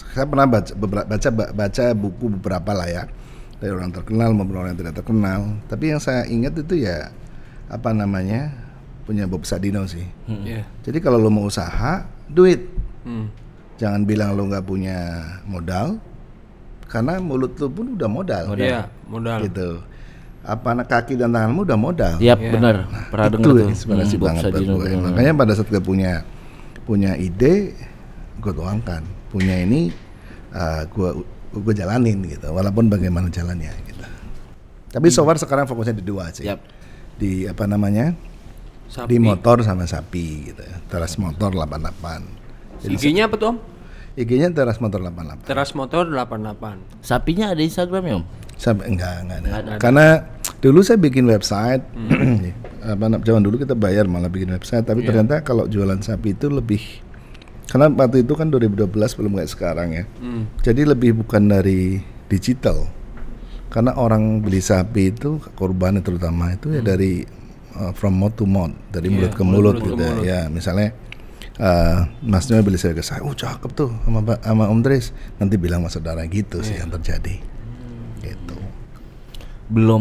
saya pernah baca buku beberapa lah ya, dari orang terkenal maupun orang yang tidak terkenal. Tapi yang saya ingat itu ya apa namanya, punya Bob Sadino sih. Iya. Jadi kalau lo mau usaha, duit. Jangan bilang lo nggak punya modal, karena mulut lo pun udah modal. Iya, modal. Gitu. Apa anak kaki dan tanganmu udah modal. Yap, Iya. benar. Pernah Itu dengar tuh. inspirasi Bob banget buat Sadino gue. tuh. Makanya pada saat gue punya ide, gue tuangkan. Punya ini gue jalanin gitu. Walaupun bagaimana jalannya gitu. Tapi so far sekarang fokusnya di dua sih. Yap. Di apa namanya? Sapi. Di motor sama sapi gitu. Teras motor 88. Jadi IG-nya apa tuh Om? IG-nya teras motor 88. Teras motor 88. Sapinya ada Instagram ya Om? Sampai enggak ada. Karena dulu saya bikin website. Zaman dulu kita bayar malah bikin website, tapi ternyata kalau jualan sapi itu lebih, karena waktu itu kan 2012 belum kayak sekarang ya. Jadi lebih bukan dari digital. Karena orang beli sapi itu korbannya terutama itu ya dari from mouth to mouth, dari mulut ke mulut gitu ya. Misalnya Masnya beli saya ke saya, oh cakep tuh sama Om Tris, nanti bilang sama saudara gitu sih yang terjadi. Gitu. Belum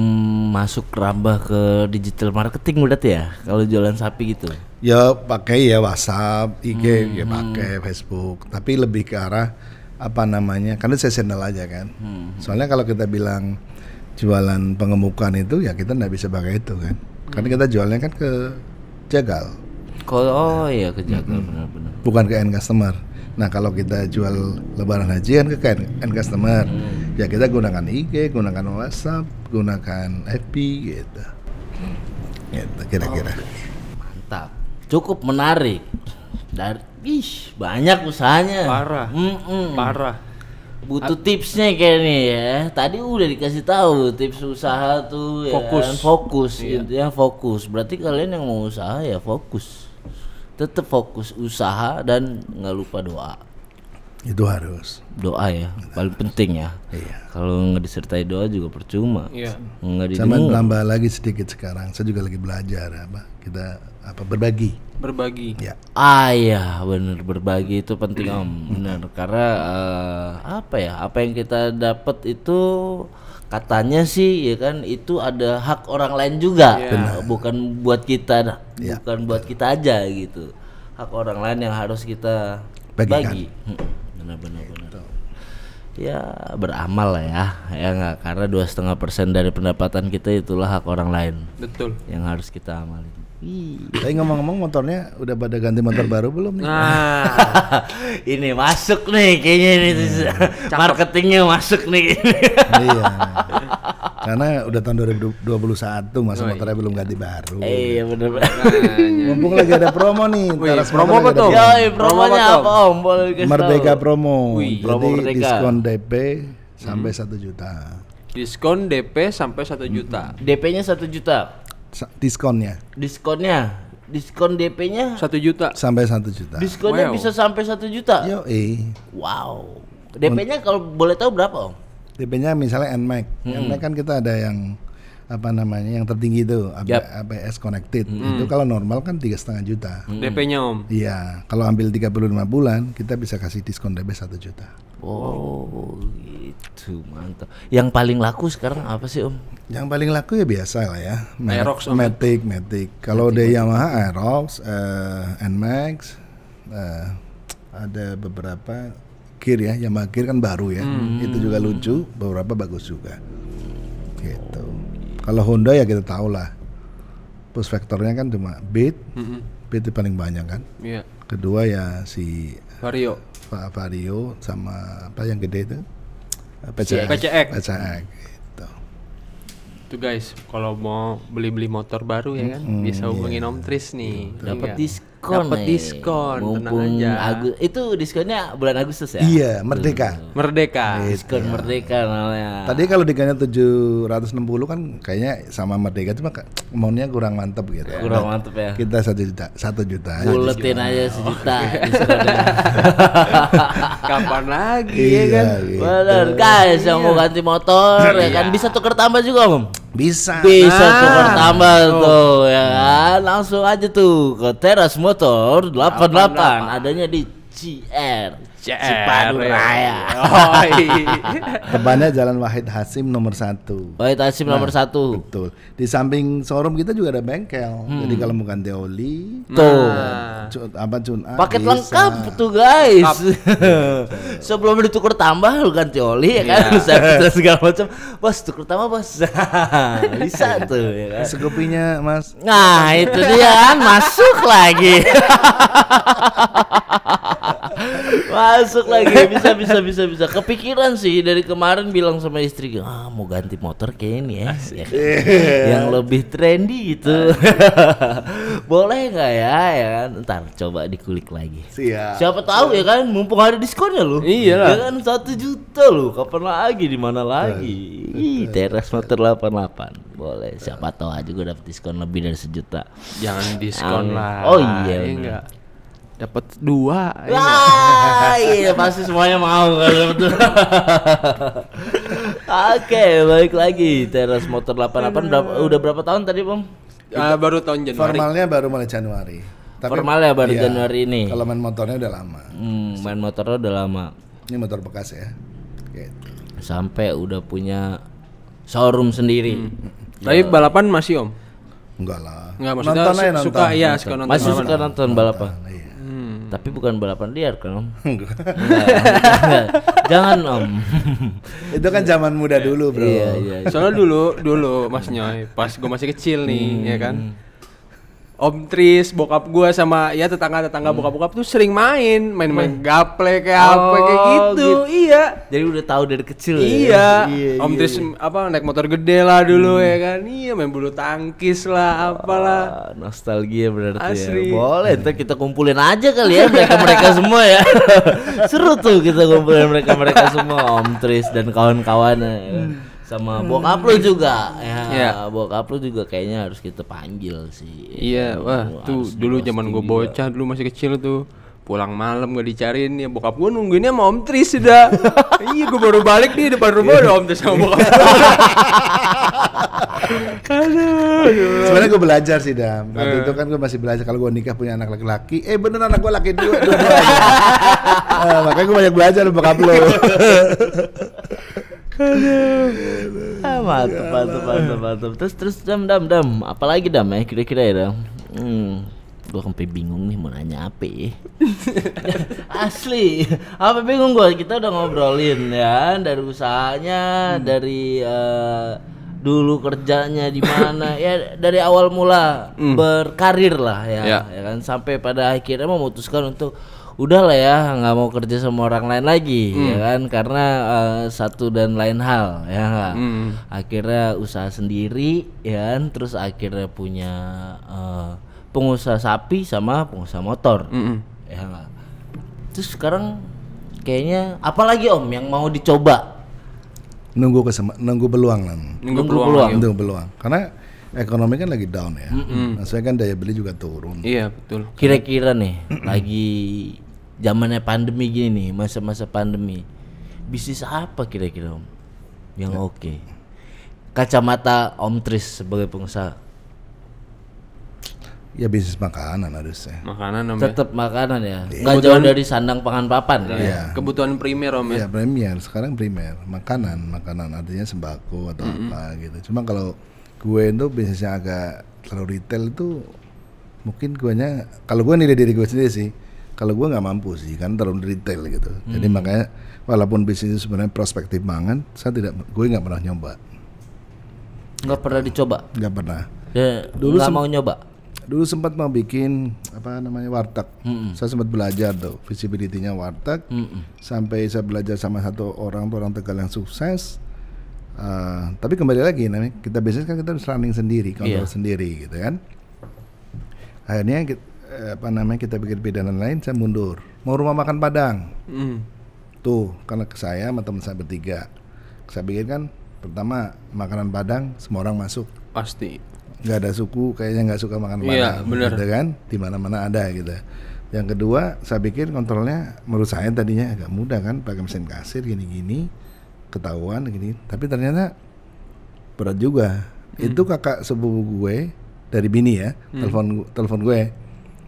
masuk rambah ke digital marketing berarti ya kalau jualan sapi gitu. Ya pakai ya WhatsApp, IG, ya pakai Facebook, tapi lebih ke arah apa namanya, karena seasonal aja kan. Soalnya kalau kita bilang jualan pengemukan itu ya kita nggak bisa pakai itu kan, karena kita jualnya kan ke jagal. Oh iya kejaga benar-benar. Bukan ke end customer. Nah kalau kita jual lebaran haji kan ke end customer, ya kita gunakan IG, gunakan WhatsApp, gunakan FB gitu. Gitu kira-kira. Mantap. Cukup menarik. Banyak usahanya. Parah. Parah. Butuh tipsnya kayak nih ya. Tadi udah dikasih tahu tips usaha tuh ya Fokus. kan? Fokus Iya. intinya fokus. Berarti kalian yang mau usaha ya fokus. Tetap fokus usaha dan nggak lupa doa. Itu harus. Doa ya paling penting ya. Iya. Kalau nggak disertai doa juga percuma. Iya. Nggak Sama didengar. tambah lagi sedikit sekarang. Saya juga lagi belajar kita berbagi. Berbagi. Ya. Iya bener, berbagi itu penting Om. Bener, karena apa yang kita dapat itu katanya sih ya kan itu ada hak orang lain juga. Iya. Bukan buat kita, Iya. bukan buat kita aja gitu. Hak orang lain yang harus kita Bagikan. bagi. Benar. Ya beramal lah ya nggak, karena 2,5% dari pendapatan kita itulah hak orang lain Betul. yang harus kita amalin. Tapi ngomong-ngomong motornya udah pada ganti motor baru belum nih? Nah, Ini masuk nih kayaknya ini marketingnya masuk nih. Iya. Karena udah tahun 2021 masa motornya belum ganti baru. Iya bener. Mumpung lagi ada promo nih. Wih, Teras promo motor apa lagi tuh? ada Yoi, promonya Promo apa Om? Boleh dikasih Merdeka tahu? promo. Wih, promo Jadi Merdeka. diskon DP sampai 1 juta. diskon DP sampai 1 juta. DP-nya 1 juta. Diskonnya Diskon DP-nya 1 juta. sampai 1 juta. diskonnya Wow. bisa sampai 1 juta. Yoi. Wow. DP-nya kalau boleh tahu berapa Om? DP-nya misalnya NMAX. NMAX kan kita ada yang yang tertinggi itu ABS connected. Itu kalau normal kan 3,5 juta. DP-nya Om. Iya, kalau ambil 35 bulan kita bisa kasih diskon DP 1 juta. Oh, gitu mantap. Yang paling laku sekarang apa sih Om? Yang paling laku ya biasa lah ya. Aerox, Om. Matic. Kalau dari Yamaha Aerox, NMAX, ada beberapa gear ya. Yamaha gear kan baru ya. Itu juga lucu, beberapa bagus juga. Gitu. Kalau Honda ya kita tahu lah. Push factornya kan cuma Beat. Beat itu paling banyak kan. Iya. Kedua ya si Vario. Vario sama apa yang gede itu? PCX. PCX gitu. Tuh guys, kalau mau beli motor baru ya kan, bisa hubungin Om Tris nih. Dapat Iya. diskon. Dapat nih. diskon, tenang Mumpung aja. itu diskonnya bulan Agustus ya? Iya, Merdeka. Merdeka. Diskon Merdeka namanya. Tadi kalau diganya 760 kan kayaknya sama Merdeka cuma maunya kurang mantep gitu. Kurang mantep ya. Kita 1 juta aja. Buletin aja 1 juta diskonnya. Kapan lagi Iya, ya kan? gitu. Bener guys yang mau ganti motor ya kan bisa tuker tambah juga Om. Bisa. Bisa tuker tambah tuh ya kan. Langsung aja tuh ke Teras Motor 88 adanya di CR Cipadu Raya. Oh, iya. Depannya Jalan Wahid Hasim nomor 1. Wahid Hasim nomor 1. Betul. Di samping showroom kita juga ada bengkel. Jadi kalau mau ganti oli, Tuh. tune-up Paket bisa. lengkap tuh guys. Sebelum ditukar tambah lu ganti oli ya kan, service dan segala macam. Bos tuker tambah bos. Bisa tuh ya kan. Sekopinya Mas. Nah itu dia kan masuk lagi. Masuk lagi bisa kepikiran sih dari kemarin bilang sama istri mau ganti motor kayak ini ya, ya kan? Yang lebih trendy gitu. Boleh nggak ya kan ntar coba dikulik lagi. Siap. Siapa tahu ya kan mumpung ada diskonnya loh. Iyalah. Ya kan 1 juta loh, kapan lagi di mana lagi. Ih, Teras Motor 88. Boleh, siapa tahu aja gue dapet diskon lebih dari 1 juta. Jangan diskon Amin. lah. Oh iya, bener. enggak. Dapat 2. Wah, iya pasti semuanya mau kalau betul. Oke, balik lagi Teras Motor 88 udah berapa tahun tadi, Bang? Baru tahun Januari. Formalnya baru mulai Januari. Formalnya baru Januari ini. Kalau main motornya udah lama. Main motornya udah lama. Ini motor bekas ya. Gitu. Sampai udah punya showroom sendiri. Tapi balapan masih Om? Enggak lah. Enggak, maksudnya Nonton aja, suka nonton. iya, suka nonton. Masih balapan. suka nonton balapan. Nah, iya. Tapi bukan balapan liar kan, Om? Enggak. Enggak. Jangan, Om. Itu kan zaman muda dulu, Bro. Iya. Soalnya dulu Mas Nyoy, pas gue masih kecil nih, ya kan. Om Tris, bokap gua sama ya tetangga-tetangga bokap-bokap tuh sering main gaple kayak apa kayak gitu. Iya. Jadi udah tahu dari kecil. Iya. Om Tris apa naik motor gede lah dulu ya kan. Iya, main bulu tangkis lah apalah. Nostalgia berarti Asli. ya. Boleh, ntar kita kumpulin aja kali ya mereka semua ya. Seru tuh kita kumpulin mereka semua, Om Tris dan kawan-kawannya. Sama bokap lu juga bokap lu juga kayaknya harus kita panggil sih. Iya, wah tuh dulu zaman gue bocah dulu masih kecil tuh pulang malam gak dicariin ya bokap gue nungguinnya sama Om Tris sudah. Iya, gue baru balik nih depan rumah ada Om Tris sama bokap. Sebenarnya gue belajar sih Dam. Waktu itu kan gue masih belajar kalau gue nikah punya anak laki-laki. Bener anak gue laki dua-duanya. Makanya gue banyak belajar sama bokap lo. Mantap. Terus dam. Apalagi dam ya kira-kira ya dam. Gue sampai bingung nih mau nanya apa ya. Asli, apa bingung gue. Kita udah ngobrolin ya dari usahanya, dari dulu kerjanya di mana ya, dari awal mula berkarir lah ya kan, sampai pada akhirnya memutuskan untuk udahlah ya nggak mau kerja sama orang lain lagi ya kan, karena satu dan lain hal ya nggak. Akhirnya usaha sendiri ya kan, terus akhirnya punya pengusaha sapi sama pengusaha motor ya nggak. Terus sekarang kayaknya apalagi Om yang mau dicoba? Nunggu peluang lah. Nunggu peluang. Karena ekonomi kan lagi down ya. Maksudnya kan daya beli juga turun. Iya betul. Kira-kira nih lagi zamannya pandemi gini nih, masa-masa pandemi, bisnis apa kira-kira Om yang oke? Kacamata Om Tris sebagai pengusaha. Ya bisnis makanan harusnya. Makanan Om. Tetap makanan ya. Nggak jauh dari sandang pangan papan. Iya. Kebutuhan primer Om ya. Ya primer, sekarang primer. Makanan artinya sembako atau apa gitu. Cuma kalau gue itu bisnisnya agak terlalu retail itu, mungkin guanya, kalau gue nilai diri gue sendiri sih, kalau gue nggak mampu sih kan terlalu retail gitu. Jadi makanya walaupun bisnis itu sebenarnya prospektif banget, gue nggak pernah nyoba. Nggak pernah dicoba? Nggak pernah. Ya, dulu nggak mau nyoba? Dulu sempat mau bikin warteg. Saya sempat belajar tuh visibility-nya warteg. Sampai saya belajar sama satu orang Tegal yang sukses. Tapi kembali lagi namanya kita bisnis kan kita harus running sendiri, kontrol sendiri gitu kan. Akhirnya kita bikin bidanan lain, saya mundur. Mau rumah makan Padang. Tuh, karena saya sama teman saya bertiga. Saya bikin kan pertama makanan Padang semua orang masuk. Pasti. Nggak ada suku kayaknya nggak suka makan Padang, gitu kan? Di mana-mana ada gitu. Yang kedua, saya pikir kontrolnya menurut saya tadinya agak mudah kan, pakai mesin kasir gini-gini, ketahuan gini. Tapi ternyata berat juga. Itu kakak sepupu gue dari bini ya, telepon gue,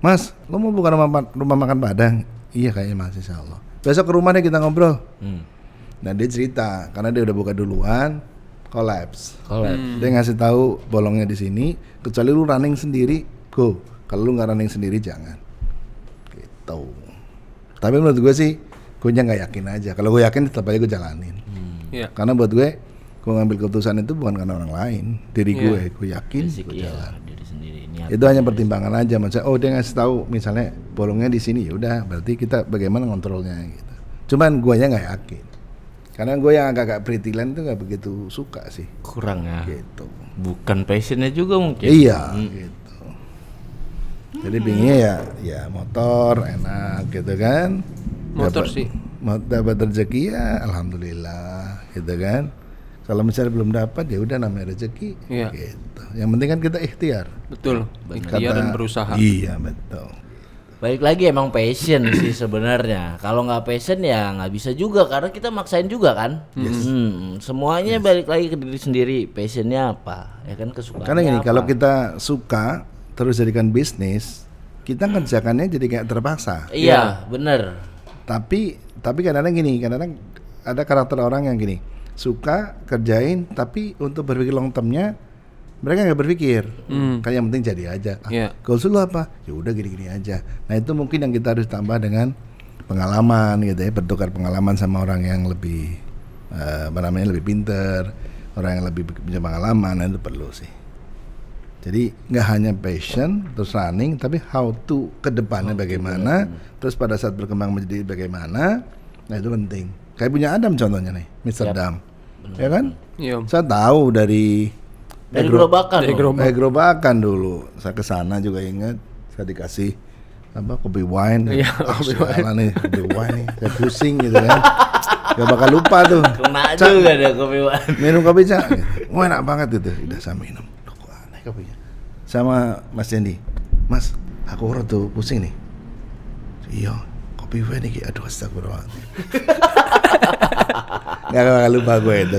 Mas, lo mau buka rumah makan Padang? Iya kayaknya Mas, insya Allah. Besok ke rumah deh kita ngobrol. Nah dia cerita, karena dia udah buka duluan. Collapse. Dia ngasih tahu bolongnya di sini, kecuali lu running sendiri, go. Kalau lu nggak running sendiri jangan. Gitu. Tapi menurut gue sih, gue nggak yakin aja. Kalau gue yakin tetap aja gue jalanin. Karena buat gue ngambil keputusan itu bukan karena orang lain, diri gue yakin, gue jalan. Diri sendiri. Itu hanya pertimbangan aja. Maksudnya, dia ngasih tahu, misalnya bolongnya di sini, ya udah, berarti kita bagaimana ngontrolnya gitu. Cuman gue nggak yakin. Karena gue yang agak pritilan tuh gak begitu suka sih. Kurang ya. Gitu. Bukan passionnya juga mungkin. Iya. Gitu. Jadi bingung ya motor enak gitu kan. Motor sih. Dapat rezeki ya alhamdulillah gitu kan. Kalau misalnya belum dapat ya udah namanya rezeki. Gitu. Yang penting kan kita ikhtiar. Betul. Ikhtiar dan berusaha. Iya betul. Balik lagi emang passion sih sebenarnya. Kalau nggak passion ya nggak bisa juga karena kita maksain juga kan. Semuanya balik lagi ke diri sendiri. Passionnya apa? Ya kan kesukaan. Karena gini, kalau kita suka terus jadikan bisnis, kita kerjakannya jadi kayak terpaksa. Iya, bener. Tapi kadang-kadang gini, kadang-kadang ada karakter orang yang gini, suka kerjain tapi untuk berpikir long termnya mereka nggak berpikir, kayak yang penting jadi aja. Goals lu apa? Ya udah gini-gini aja. Nah itu mungkin yang kita harus tambah dengan pengalaman gitu ya, bertukar pengalaman sama orang yang lebih lebih pinter, orang yang lebih punya pengalaman, itu perlu sih. Jadi nggak hanya passion terus running, tapi how to ke depannya bagaimana, terus pada saat berkembang menjadi bagaimana, nah itu penting. Kayak punya Adam contohnya nih, Mr. Dam, ya kan? Iya. Saya tahu dari gerobakan. gerobakan dulu, saya ke sana juga ingat, saya dikasih apa kopi wine, kopi wine nih, saya pusing gitu kan, gak bakal lupa tuh. Kena juga ada kopi wine. Minum kopi Cak, gitu. Wah enak banget itu, udah saya minum. Kopinya sama Mas Dendi, Mas aku orang tuh pusing nih, iya kopi gue nih, aduh astagfirullah. Gak bakal lupa gue itu.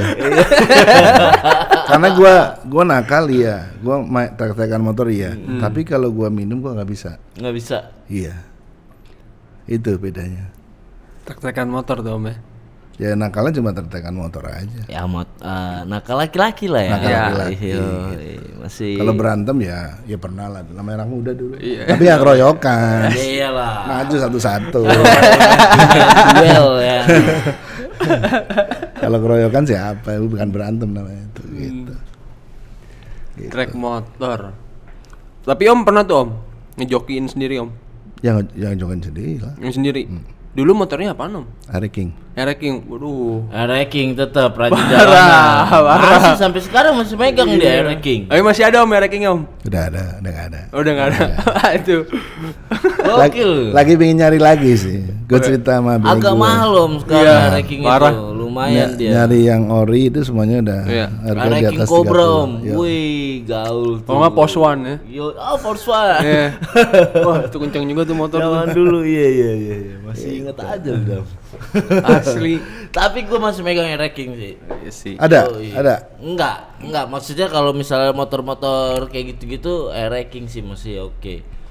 Karena gue nakal ya, gue trek-trekan motor iya, tapi kalau gue minum gue nggak bisa. Iya, itu bedanya. Trek-trekan motor tuh Om ya. Ya nakalnya cuma trek-trekan motor aja. Ya nakal laki-laki lah ya. Nakal laki-laki. Masih. Kalau berantem ya pernah lah. Namanya anak muda dulu. Iya. Tapi ya keroyokan. Iyalah. Maju satu-satu. Duel ya. Kalau keroyokan siapa? Bukan berantem namanya itu. Gitu. Trek motor. Tapi Om pernah tuh Om ngejokiin sendiri Om. Yang jokin sendiri lah. Yang sendiri. Dulu motornya apaan Om? King. King. Waduh. King tetap rajin jalanan. Masih sampai sekarang masih megang dia King. Oh, masih ada Om King Om? Udah nggak ada. Oh, udah nggak ada. Itu. Lagi pengen nyari lagi sih. Gue cerita sama abang agak gue. mahal Om sekarang King parah. itu. Lumayan dia. Nyari yang ori itu semuanya udah harga di King atas 30. Cobra Om. Wih, gaul tuh. Oh nggak Force One ya? Force One. Iya. Wah, itu kenceng juga tuh motor. Zaman dulu iya. Masih inget aja udah. Asli. Tapi gue masih megang King sih. Iya sih. Ada. Enggak. Maksudnya kalau misalnya motor-motor kayak gitu-gitu, King sih masih oke.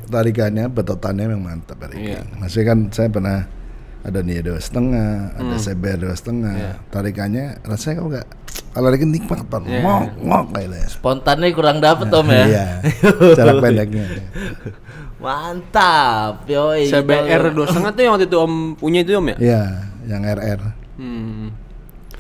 Tarikannya, betotannya memang mantap King. Masih kan saya pernah ada Nia 2,5, ada CBR 2,5. Tarikannya rasanya kalau King nikmat banget. Ngok kayak. Spontannya kurang dapet Om ya. Iya. Jarak pendeknya. Mantap, yoi. CBR 2,5 tuh yang waktu itu Om punya itu Om ya? Iya, yang RR.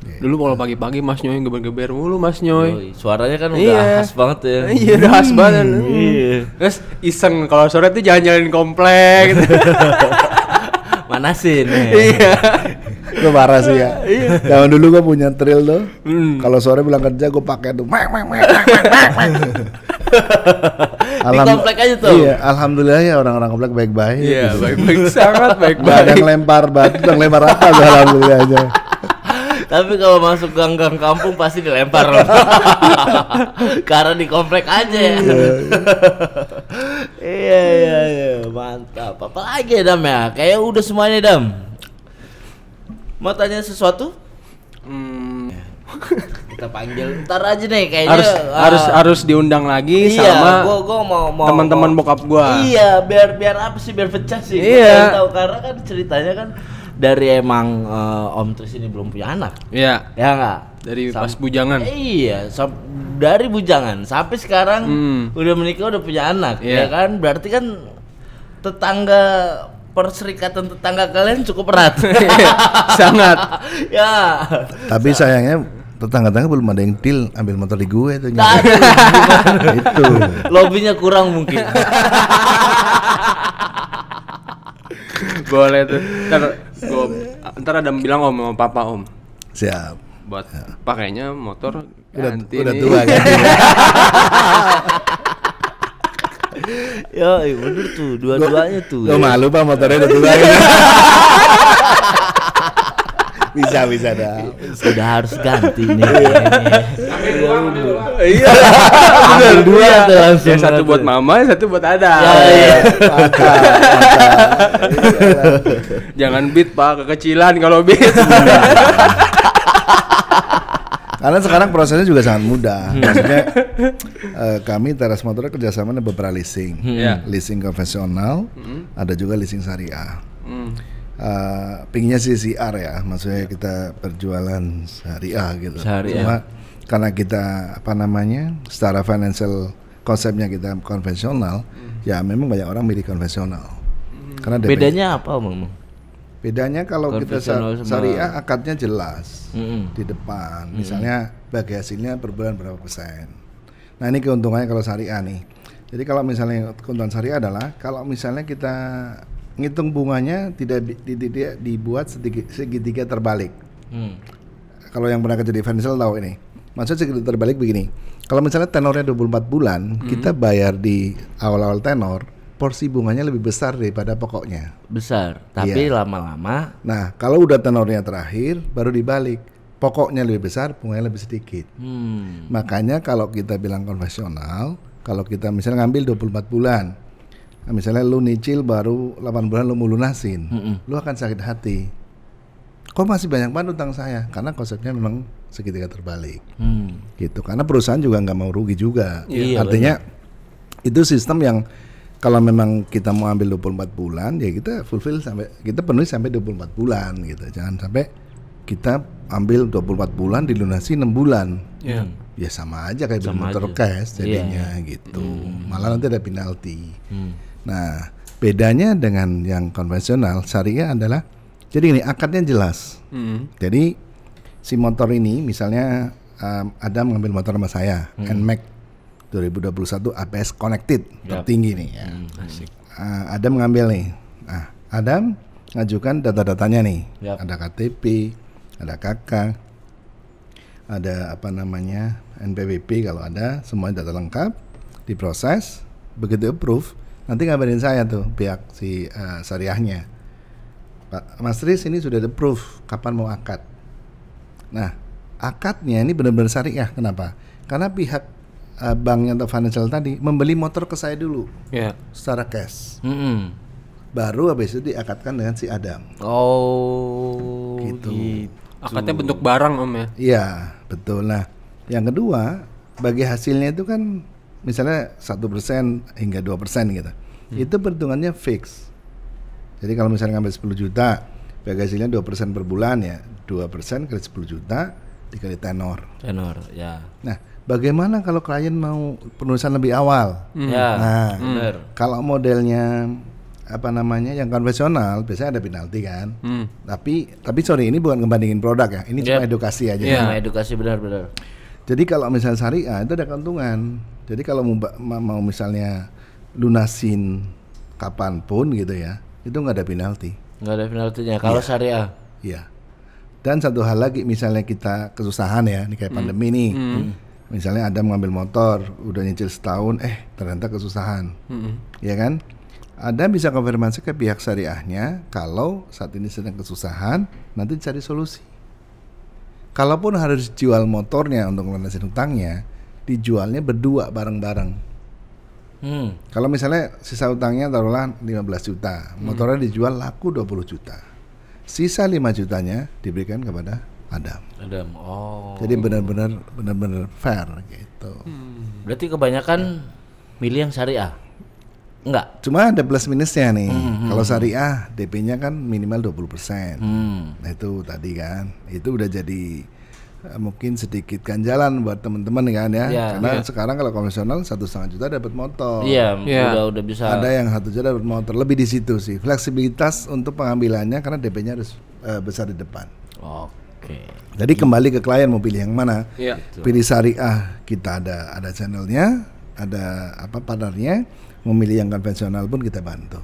Dulu kalau pagi-pagi Mas Nyoy geber-geber mulu Mas Nyoy. Yoi, suaranya kan udah khas banget ya. Iya, udah khas banget. Iya. Terus iseng kalau sore tuh jalan-jalan komplek gitu. Manasin. Iya. Gue parah sih ya. Zaman dulu gue punya trail tuh. Kalau sore pulang kerja gue pakai tuh. Di komplek aja tuh. Iya, alhamdulillah ya orang-orang komplek baik-baik. Iya, baik-baik sangat baik-baik. Gak ada yang lempar batu, yang lempar apa gue alhamdulillah aja. Tapi kalau masuk gang-gang kampung pasti dilempar. Karena di komplek aja ya. Iya, mantap. Apalagi ya Dam ya? Kayak udah semuanya Dam. Mau tanya sesuatu? Kita panggil ntar aja nih kayaknya. Harus diundang lagi sama gua mau teman-teman bokap gua. Iya, biar apa sih, biar pecah sih. Iya. Gua tahu karena kan ceritanya kan dari emang Om Tris ini belum punya anak. Iya. Ya enggak? Dari pas bujangan. Iya, dari bujangan sampai sekarang udah menikah, udah punya anak. Iya. Ya kan? Berarti kan tetangga, perserikatan tetangga kalian cukup erat. Sangat. Ya. Tapi sayangnya tetangga-tetangga belum ada yang deal ambil motor di gue itu. Itu. Lobbynya kurang mungkin. Boleh tuh. Ntar ada bilang Om sama Papa Om. Siap. Buat pakainya motor ganti Udah nih. tua kan. Ya, bener tuh, dua-duanya tuh. Gue malu Pak motornya udah tua kan. Bisa dah. Sudah harus ganti nih. Iya. Ambil dua tuh langsung. Yang satu buat mama, yang satu buat Ada. Ya. Jangan beat Pak, kekecilan kalau beat. Karena sekarang prosesnya juga sangat mudah. Maksudnya kami Teras Motor kerjasama dengan beberapa leasing. Leasing konvensional, ada juga leasing syariah. Pinginnya sih CR ya, maksudnya kita berjualan syariah gitu. Cuma karena kita secara financial konsepnya kita konvensional, ya memang banyak orang milih konvensional. Karena bedanya apa Bang? Bedanya kalau kita syariah akadnya jelas di depan, misalnya bagi hasilnya per bulan berapa persen. Nah ini keuntungannya kalau syariah nih. Jadi kalau misalnya keuntungan syariah adalah kalau misalnya kita ngitung bunganya tidak dibuat segitiga terbalik. Kalau yang pernah kerja di financial tahu ini. Maksudnya segitiga terbalik begini. Kalau misalnya tenornya 24 bulan, kita bayar di awal-awal tenor, porsi bunganya lebih besar daripada pokoknya. Besar, tapi lama-lama. Nah, kalau udah tenornya terakhir, baru dibalik. Pokoknya lebih besar, bunganya lebih sedikit. Makanya kalau kita bilang konvensional, kalau kita misalnya ngambil 24 bulan, nah misalnya lu nyicil baru 8 bulan lu mau lunasin, lu akan sakit hati. Kok masih banyak banget utang saya? Karena konsepnya memang segitiga terbalik. Gitu. Karena perusahaan juga nggak mau rugi juga. Artinya itu sistem yang kalau memang kita mau ambil 24 bulan, ya kita fulfill kita penuhi sampai 24 bulan gitu. Jangan sampai kita ambil 24 bulan dilunasi 6 bulan. Ya sama aja kayak motor cash jadinya gitu. Malah nanti ada penalti. Nah, bedanya dengan yang konvensional syariah adalah jadi ini akadnya jelas. Jadi si motor ini misalnya Adam ngambil motor sama saya, NMAX 2021 ABS connected tertinggi nih ya. Adam ngambil nih. Nah, Adam ngajukan data-datanya nih. Ada KTP, ada KK, ada apa namanya NPWP kalau ada, semua data lengkap, diproses, begitu approve, nanti ngabarin saya tuh pihak si syariahnya, Pak Mas Riz ini sudah approve, kapan mau akad? Nah, akadnya ini benar-benar syariah. Kenapa? Karena pihak banknya atau financial tadi membeli motor ke saya dulu, secara cash. Baru habis itu diakadkan dengan si Adam. Oh, gitu. Akadnya bentuk barang Om ya? Iya, betul. Nah, yang kedua, bagi hasilnya itu kan misalnya 1% hingga 2% gitu. Itu perhitungannya fix. Jadi kalau misalnya ngambil 10 juta, bagi hasilnya 2% per bulan ya, 2% kali 10 juta dikali tenor. Tenor, ya. Nah, bagaimana kalau klien mau penulisan lebih awal? Nah, kalau modelnya apa namanya yang konvensional biasanya ada penalti kan. Tapi sorry ini bukan ngebandingin produk ya. Ini cuma edukasi aja. Edukasi benar-benar. Jadi kalau misalnya syariah itu ada keuntungan. Jadi kalau mau misalnya lunasin kapanpun gitu ya, itu nggak ada penalti. Nggak ada penaltinya kalau syariah. Iya. Dan satu hal lagi, misalnya kita kesusahan ya, ini kayak pandemi nih. Misalnya Adam ngambil motor, udah nyicil setahun, ternyata kesusahan, ya kan? Ada bisa konfirmasi ke pihak syariahnya kalau saat ini sedang kesusahan, nanti cari solusi. Kalaupun harus jual motornya untuk melunasin hutangnya, dijualnya berdua bareng-bareng. Kalau misalnya sisa hutangnya taruhlah 15 juta, motornya dijual laku 20 juta. Sisa 5 jutanya diberikan kepada Adam. Oh. Jadi benar-benar fair gitu. Berarti kebanyakan milih yang syariah? Enggak. Cuma ada plus minusnya nih. Kalau syariah DP-nya kan minimal 20%. Nah itu tadi kan, itu udah jadi mungkin sedikit ganjalan buat teman-teman kan ya. Karena sekarang kalau konvensional 1,5 juta dapat motor. Udah bisa. Ada yang 1 juta dapat motor. Lebih di situ sih. Fleksibilitas untuk pengambilannya karena DP-nya harus besar di depan. Oke. Jadi kembali ke klien mau pilih yang mana. Pilih Pilih syariah, kita ada channelnya, ada partnernya. Memilih yang konvensional pun kita bantu,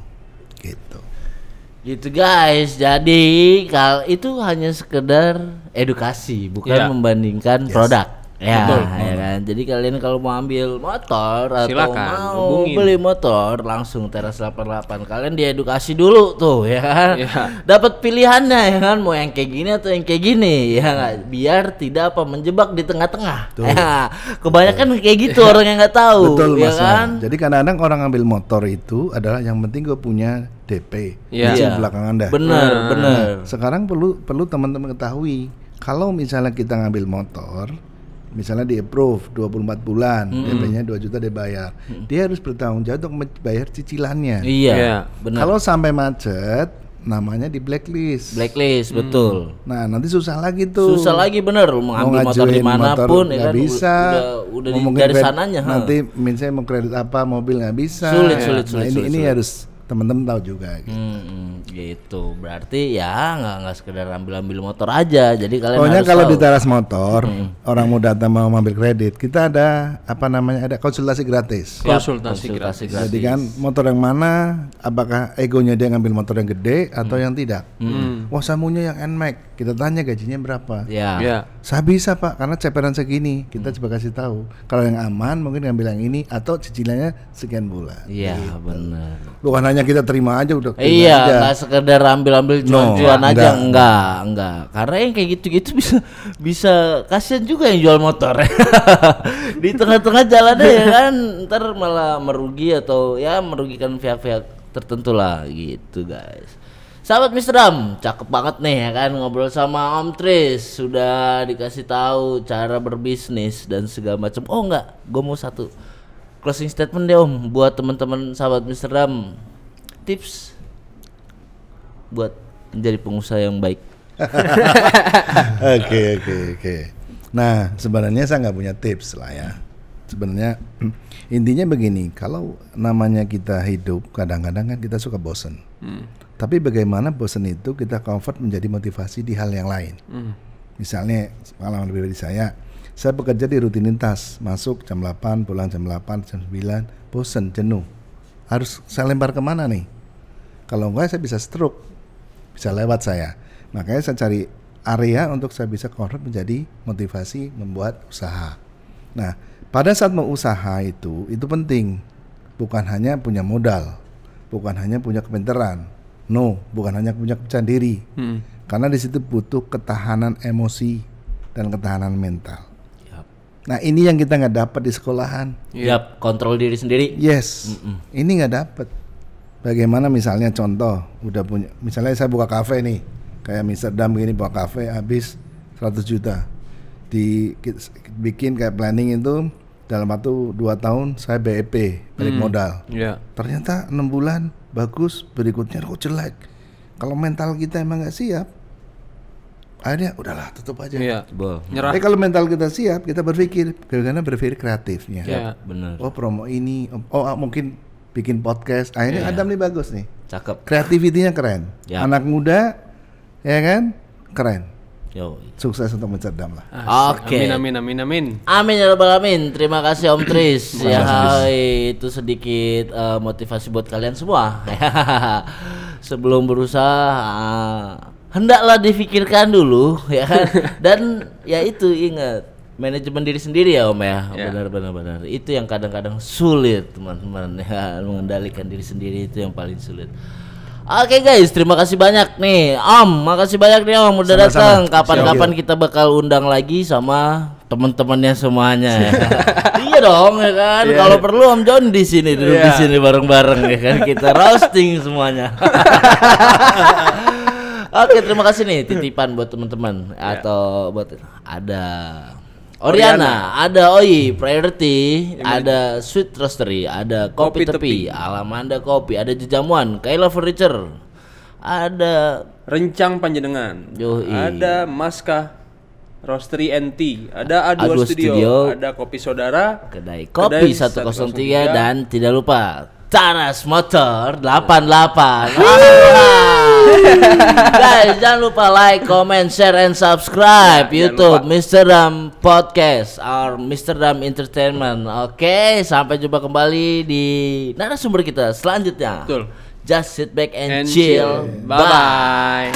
gitu. Gitu guys. Jadi itu hanya sekedar edukasi, bukan membandingkan produk. Ya, ya kan. Jadi kalian kalau mau ambil motor atau silakan, mau beli motor langsung Teras 88. Kalian diedukasi dulu tuh ya kan. Dapat pilihannya ya kan, mau yang kayak gini atau yang kayak gini ya nggak, biar tidak menjebak di tengah-tengah. Ya, kebanyakan kayak gitu orang yang nggak tahu. Betul ya Mas. Kan? Jadi kadang-kadang orang ambil motor itu adalah yang penting gue punya DP di belakang Anda. Benar. Sekarang perlu teman-teman ketahui, kalau misalnya kita ngambil motor, misalnya di approve 24 bulan, DP-nya 2 juta dibayar, dia harus bertanggung jawab untuk membayar cicilannya. Iya, benar. Kalau sampai macet, namanya di blacklist. Betul. Nah nanti susah lagi tuh. Susah lagi bener, mau ngambil motor dimanapun nggak kan, bisa. Udah dari sananya. Nanti misalnya mau kredit apa mobil nggak bisa. Sulit. Ini harus teman-teman tahu juga. Gitu. Gitu, berarti ya nggak sekedar ambil motor aja. Jadi kalian Pokoknya harus kalau tahu. di teras motor orang mau datang mau ambil kredit, kita ada ada konsultasi gratis. Konsultasi gratis. Jadi kan motor yang mana, apakah egonya dia ngambil motor yang gede atau yang tidak? Wah saya maunya yang NMAX, kita tanya gajinya berapa? Ya. Ya. Saya bisa pak, karena ceperan segini, kita coba kasih tahu. Kalau yang aman mungkin ngambil yang ini atau cicilannya sekian bulan. Iya benar. Bukan hanya kita terima aja udah. terima Iya, aja. nggak sekedar ambil cuan-cuan No, aja, enggak. Karena yang kayak gitu-gitu bisa kasihan juga yang jual motor. Di tengah-tengah jalannya ya kan, ntar malah merugi atau ya merugikan pihak-pihak tertentu lah gitu guys. Sahabat Mr. Dam, cakep banget nih ya kan ngobrol sama Om Tris, sudah dikasih tahu cara berbisnis dan segala macam. Oh enggak, gue mau satu closing statement deh Om buat teman-teman sahabat Mr. Dam. Tips buat menjadi pengusaha yang baik. Oke. Nah sebenarnya saya nggak punya tips lah ya. Sebenarnya intinya begini, kalau namanya kita hidup kadang-kadang kan kita suka bosen. Tapi bagaimana bosen itu kita convert menjadi motivasi di hal yang lain. Misalnya pengalaman pribadi saya bekerja di rutinitas, masuk jam 8, pulang jam 8, jam 9, bosen, jenuh. Harus saya lempar kemana nih? Kalau enggak saya bisa stroke, bisa lewat saya. Makanya saya cari area untuk saya bisa convert menjadi motivasi membuat usaha. Nah, pada saat mau usaha itu penting. Bukan hanya punya modal, bukan hanya punya kepintaran. No, bukan hanya punya kepercayaan diri. Karena di situ butuh ketahanan emosi dan ketahanan mental. Nah, ini yang kita nggak dapat di sekolahan. Yap, kontrol diri sendiri. Yes, ini nggak dapat. Bagaimana misalnya contoh, udah punya, misalnya saya buka kafe nih, kayak Mr. Dam gini buka kafe habis 100 juta. Bikin kayak planning itu dalam waktu 2 tahun saya BEP, balik modal. Ternyata 6 bulan bagus, berikutnya kok jelek. Kalau mental kita emang nggak siap, akhirnya udahlah tutup aja. Nyerah. Kalau mental kita siap, kita berpikir, karena berpikir kreatifnya. Benar. Oh promo ini, mungkin bikin podcast. Akhirnya Adam nih bagus nih. Cakep. Kreativitinya keren. Anak muda, ya kan, keren. Yo. Sukses untuk Mr. Dam lah. Oke. Amin. Amin ya rabbal alamin. Terima kasih Om Tris. Ya itu sedikit motivasi buat kalian semua. Sebelum berusaha hendaklah difikirkan dulu ya kan. Dan ya itu ingat manajemen diri sendiri ya Om ya. Benar. Itu yang kadang-kadang sulit teman-teman ya, mengendalikan diri sendiri itu yang paling sulit. Oke guys, terima kasih banyak nih Om, makasih banyak nih Om udah datang. Kapan-kapan kita bakal undang lagi sama teman-temannya semuanya. Ya. Iya dong ya kan. Kalau perlu Om John di sini duduk di sini bareng-bareng ya kan. Kita roasting semuanya. Oke, terima kasih nih titipan buat teman-teman atau buat ada Oriana, ada Oi, Priority, ada Sweet Roastery, ada Kopi Tepi, Alamanda Kopi, ada Jejamuan, Kaila Furniture, ada Rencang Panjenengan, ada Maska Roastery NT, ada A2 Studio, ada Kopi Saudara, Kedai Kopi 103 dan tidak lupa Taras Motor 88. Guys, jangan lupa like, comment, share, and subscribe YouTube Mr. Dam Podcast or Mr. Dam Entertainment. Oke, sampai jumpa kembali di narasumber kita selanjutnya. Betul. Just sit back and chill. Bye bye.